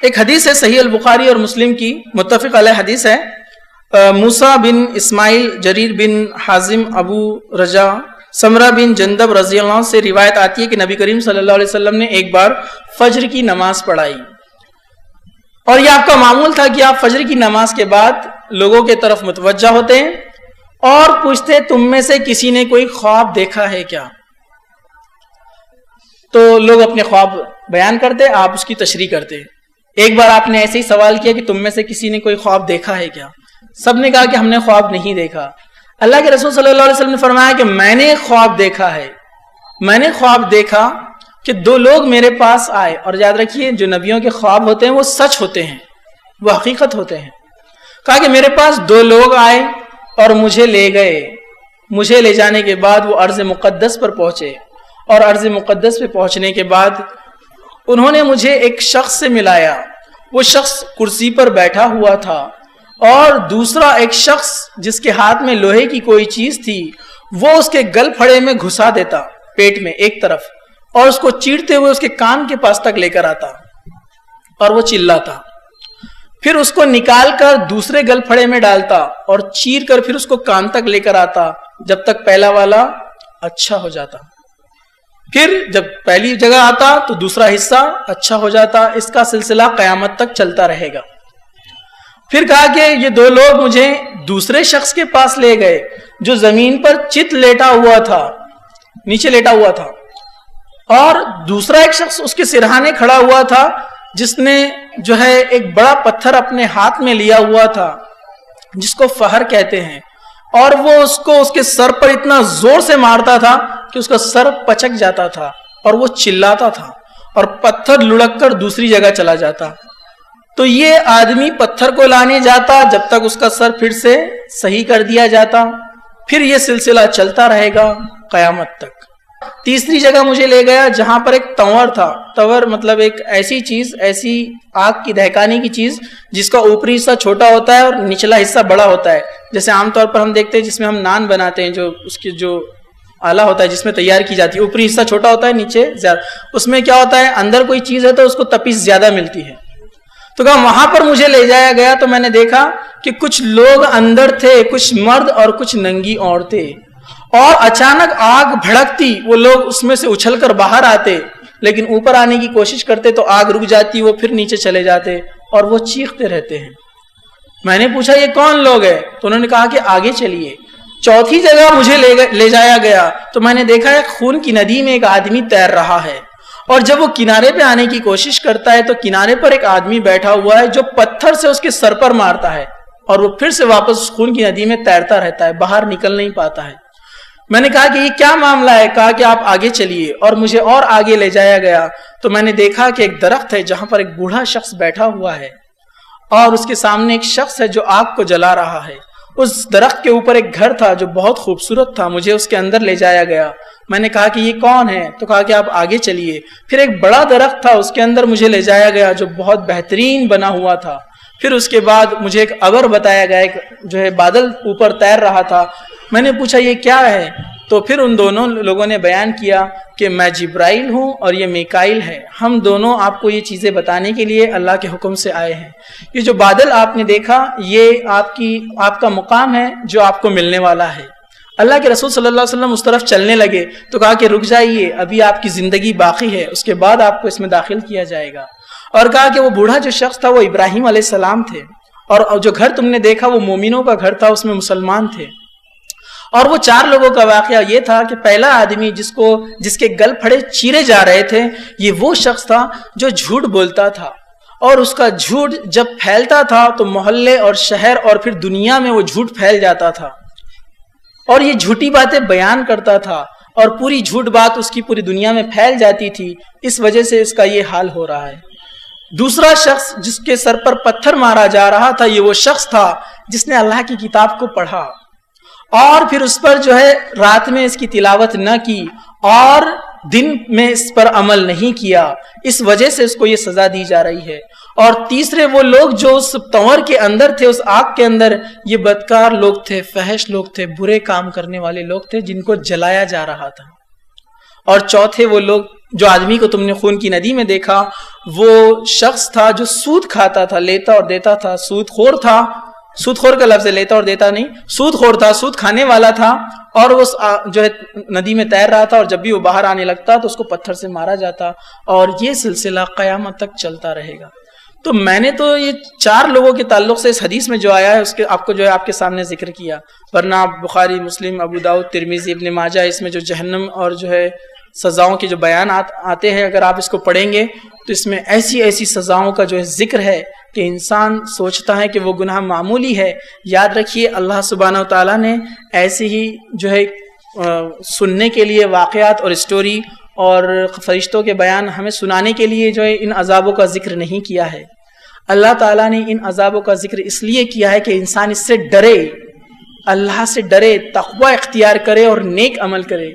ایک حدیث ہے صحیح البخاری اور مسلم کی، متفق علیہ حدیث ہے. موسیٰ بن اسماعیل، جریر بن حازم، ابو رجا، سمرہ بن جندب رضی اللہ عنہ سے روایت آتی ہے کہ نبی کریم صلی اللہ علیہ وسلم نے ایک بار فجر کی نماز پڑھائی، اور یہ آپ کا معمول تھا کہ آپ فجر کی نماز کے بعد لوگوں کے طرف متوجہ ہوتے ہیں اور پوچھتے تم میں سے کسی نے کوئی خواب دیکھا ہے کیا؟ تو لوگ اپنے خواب بیان کرتے، آپ اس کی تشریح کرتے. ایک بار آپ نے ایسے ہی سوال کیا کہ تم میں سے کسی نے کوئی خواب دیکھا ہے کیا؟ سب نے کہا کہ ہم نے خواب نہیں دیکھا. اللہ کے رسول صلی اللہ علیہ وسلم نے فرمایا کہ میں نے خواب دیکھا ہے. میں نے خواب دیکھا کہ دو لوگ میرے پاس آئے، اور یاد رکھیے جو نبیوں کے خواب ہوتے ہیں وہ سچ ہوتے ہیں، وہ حقیقت ہوتے ہیں. کہا کہ میرے پاس دو لوگ آئے اور مجھے لے گئے. مجھے لے جانے کے بعد وہ ارض مقدس پر پہنچے، اور ارض مقدس پہ پہنچنے کے بعد انہوں نے مجھے ایک شخص سے ملایا. وہ شخص کرسی پر بیٹھا ہوا تھا، اور دوسرا ایک شخص جس کے ہاتھ میں لوہے کی کوئی چیز تھی وہ اس کے گل پھڑے میں گھسا دیتا پیٹ میں ایک طرف، اور اس کو چیرتے ہوئے اس کے کان کے پاس تک لے کر آتا اور وہ چلاتا. پھر اس کو نکال کر دوسرے گل پھڑے میں ڈالتا اور چیر کر پھر اس کو کان تک لے کر آتا جب تک پہلا والا اچھا ہو جاتا. پھر جب پہلی جگہ آتا تو دوسرا حصہ اچھا ہو جاتا. اس کا سلسلہ قیامت تک چلتا رہے گا. پھر کہا کہ یہ دو لوگ مجھے دوسرے شخص کے پاس لے گئے جو زمین پر چت لیٹا ہوا تھا، نیچے لیٹا ہوا تھا، اور دوسرا ایک شخص اس کے سرہانے کھڑا ہوا تھا جس نے جو ہے ایک بڑا پتھر اپنے ہاتھ میں لیا ہوا تھا جس کو فہر کہتے ہیں، اور وہ اس کو اس کے سر پر اتنا زور سے مارتا تھا کہ اس کا سر پچک جاتا تھا اور وہ چلاتا تھا اور پتھر لڑک کر دوسری جگہ چلا جاتا. تو یہ آدمی پتھر کو لانے جاتا جب تک اس کا سر پھر سے صحیح کر دیا جاتا، پھر یہ سلسلہ چلتا رہے گا قیامت تک۔ تیسری جگہ مجھے لے گیا جہاں پر ایک تنور تھا۔ تنور مطلب ایک ایسی چیز، ایسی آگ کی دہکانے کی چیز جس کا اوپری حصہ چھوٹا ہوتا ہے اور نچلا حصہ بڑا ہوتا ہے، جیسے عام طور پر ہم دیکھتے ہیں جس میں ہم نان بناتے ہیں، جو اس کی جو آلہ ہوتا ہے جس میں تیار کی جاتی ہے، اوپری حصہ چھوٹا ہوتا ہے، نیچے زیادہ۔ اس میں کیا ہوتا ہے، اندر کوئی چیز ہے تو اس کو تپش زیادہ ملتی ہے۔ تو کہا وہاں پر مجھے لے جایا گیا تو میں نے دیکھا کہ کچھ لوگ اندر تھے، کچھ مرد اور کچھ ننگی عورتیں، اور اچانک آگ بھڑکتی، وہ لوگ اس میں سے اچھل کر باہر آتے، لیکن اوپر آنے کی کوشش کرتے تو آگ رک جاتی، وہ پھر نیچے چلے جاتے اور وہ چیختے رہتے ہیں۔ میں نے پوچھا یہ کون لوگ ہیں؟ تو انہوں نے کہا کہ آگے چلیے۔ چوتھی جگہ مجھے لے جایا گیا تو میں نے دیکھا ایک خون کی ندی میں ایک آدمی تیر رہا ہے، اور جب وہ کنارے پہ آنے کی کوشش کرتا ہے تو کنارے پر ایک آدمی بیٹھا ہوا ہے جو پتھر سے اس کے سر پر مارتا ہے، اور وہ پھر سے واپس خون کی ندی میں تیرتا رہتا ہے، باہر نکل نہیں پاتا ہے۔ میں نے کہا کہ یہ کیا معاملہ ہے؟ کہا کہ آپ آگے چلیے، اور مجھے اور آگے لے جایا گیا تو میں نے دیکھا کہ ایک درخت ہے جہاں پر ایک بوڑھا شخص بیٹھا ہوا ہے، اور اس کے سامنے ایک شخص ہے جو آگ کو جلا رہا ہے۔ اس درخت کے اوپر ایک گھر تھا جو بہت خوبصورت تھا، مجھے اس کے اندر لے جایا گیا۔ میں نے کہا کہ یہ کون ہے؟ تو کہا کہ آپ آگے چلیے۔ پھر ایک بڑا درخت تھا، اس کے اندر مجھے لے جایا گیا جو بہت بہترین بنا ہوا تھا۔ پھر اس کے بعد مجھے ایک ابر بتایا گیا، ایک جو ہے بادل اوپر تیر رہا تھا۔ میں نے پوچھا یہ کیا ہے؟ تو پھر ان دونوں لوگوں نے بیان کیا کہ میں جبرائیل ہوں اور یہ میکائیل ہے، ہم دونوں آپ کو یہ چیزیں بتانے کے لیے اللہ کے حکم سے آئے ہیں۔ یہ جو بادل آپ نے دیکھا یہ آپ کا مقام ہے جو آپ کو ملنے والا ہے۔ اللہ کے رسول صلی اللہ علیہ وسلم اس طرف چلنے لگے تو کہا کہ رک جائیے، ابھی آپ کی زندگی باقی ہے، اس کے بعد آپ کو اس میں داخل کیا جائے گا۔ اور کہا کہ وہ بوڑھا جو شخص تھا وہ ابراہیم علیہ السلام تھے، اور جو گھر تم نے دیکھا وہ مومنوں کا گھر تھا، اس میں مسلمان تھے۔ اور وہ 4 لوگوں کا واقعہ یہ تھا کہ پہلا آدمی جس کے گل پھڑے چیرے جا رہے تھے، یہ وہ شخص تھا جو جھوٹ بولتا تھا، اور اس کا جھوٹ جب پھیلتا تھا تو محلے اور شہر اور پھر دنیا میں وہ جھوٹ پھیل جاتا تھا، اور یہ جھوٹی باتیں بیان کرتا تھا، اور پوری جھوٹ بات اس کی پوری دنیا میں پھیل جاتی تھی، اس وجہ سے اس کا یہ حال ہو رہا ہے۔ دوسرا شخص جس کے سر پر پتھر مارا جا رہا تھا، یہ وہ شخص تھا جس نے اللہ کی کتاب کو پڑھا اور پھر اس پر جو ہے رات میں اس کی تلاوت نہ کی اور دن میں اس پر عمل نہیں کیا، اس وجہ سے اس کو یہ سزا دی جا رہی ہے۔ اور تیسرے وہ لوگ جو اس تنور کے اندر تھے، اس آگ کے اندر، یہ بدکار لوگ تھے، فحش لوگ تھے، برے کام کرنے والے لوگ تھے جن کو جلایا جا رہا تھا۔ اور چوتھے وہ لوگ جو آدمی کو تم نے خون کی ندی میں دیکھا، وہ شخص تھا جو سود کھاتا تھا، لیتا اور دیتا تھا، سود خور تھا۔ سود خور کا لفظ لیتا اور دیتا نہیں، سود خور تھا، سود کھانے والا تھا، اور وہ جو ہے ندی میں تیر رہا تھا، اور جب بھی وہ باہر آنے لگتا تو اس کو پتھر سے مارا جاتا، اور یہ سلسلہ قیامت تک چلتا رہے گا۔ تو میں نے تو یہ 4 لوگوں کے تعلق سے اس حدیث میں جو آیا ہے اس کے آپ کو جو ہے آپ کے سامنے ذکر کیا، ورنہ بخاری، مسلم، ابو داؤد، ترمذی، ابن ماجہ، اس میں جو جہنم اور جو ہے سزاؤں کے جو بیانات آتے ہیں، اگر آپ اس کو پڑھیں گے تو اس میں ایسی ایسی سزاؤں کا جو ہے ذکر ہے کہ انسان سوچتا ہے کہ وہ گناہ معمولی ہے۔ یاد رکھیے اللہ سبحانہ وتعالیٰ نے ایسے ہی جو ہے سننے کے لیے واقعات اور اسٹوری اور فرشتوں کے بیان ہمیں سنانے کے لیے جو ہے ان عذابوں کا ذکر نہیں کیا ہے۔ اللہ تعالیٰ نے ان عذابوں کا ذکر اس لیے کیا ہے کہ انسان اس سے ڈرے، اللہ سے ڈرے، تقوی اختیار کرے اور نیک عمل کرے،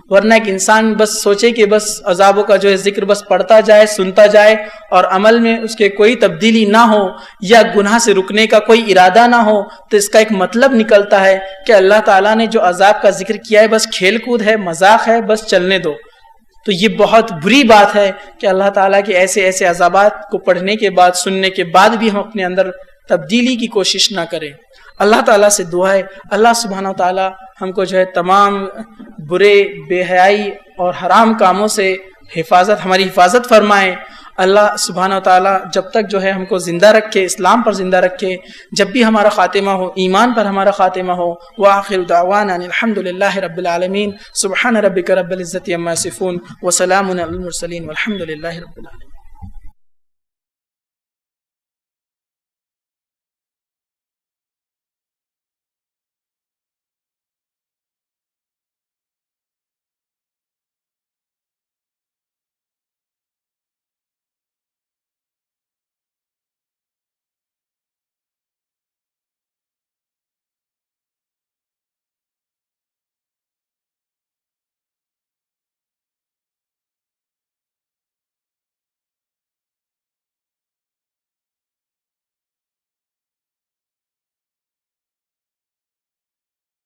ورنہ ایک انسان بس سوچے کہ بس عذابوں کا جو ہے ذکر بس پڑھتا جائے، سنتا جائے، اور عمل میں اس کے کوئی تبدیلی نہ ہو یا گناہ سے رکنے کا کوئی ارادہ نہ ہو، تو اس کا ایک مطلب نکلتا ہے کہ اللہ تعالیٰ نے جو عذاب کا ذکر کیا ہے بس کھیل کود ہے، مذاق ہے، بس چلنے دو۔ تو یہ بہت بری بات ہے کہ اللہ تعالیٰ کے ایسے ایسے عذابات کو پڑھنے کے بعد، سننے کے بعد بھی ہم اپنے اندر تبدیلی کی کوشش نہ کریں۔ اللہ تعالیٰ سے دعا ہے اللہ سبحانہ و تعالیٰ ہم کو جو ہے تمام برے، بے حیائی اور حرام کاموں سے ہماری حفاظت فرمائے۔ اللہ سبحانہ و تعالیٰ جب تک جو ہے ہم کو زندہ رکھے، اسلام پر زندہ رکھے، جب بھی ہمارا خاتمہ ہو ایمان پر ہمارا خاتمہ ہو۔ وآخر دعوانا الحمد للہ رب العالمین، سبحان ربک رب العزت عما یصفون، وسلام علی المرسلین، والحمد للہ رب العالمین۔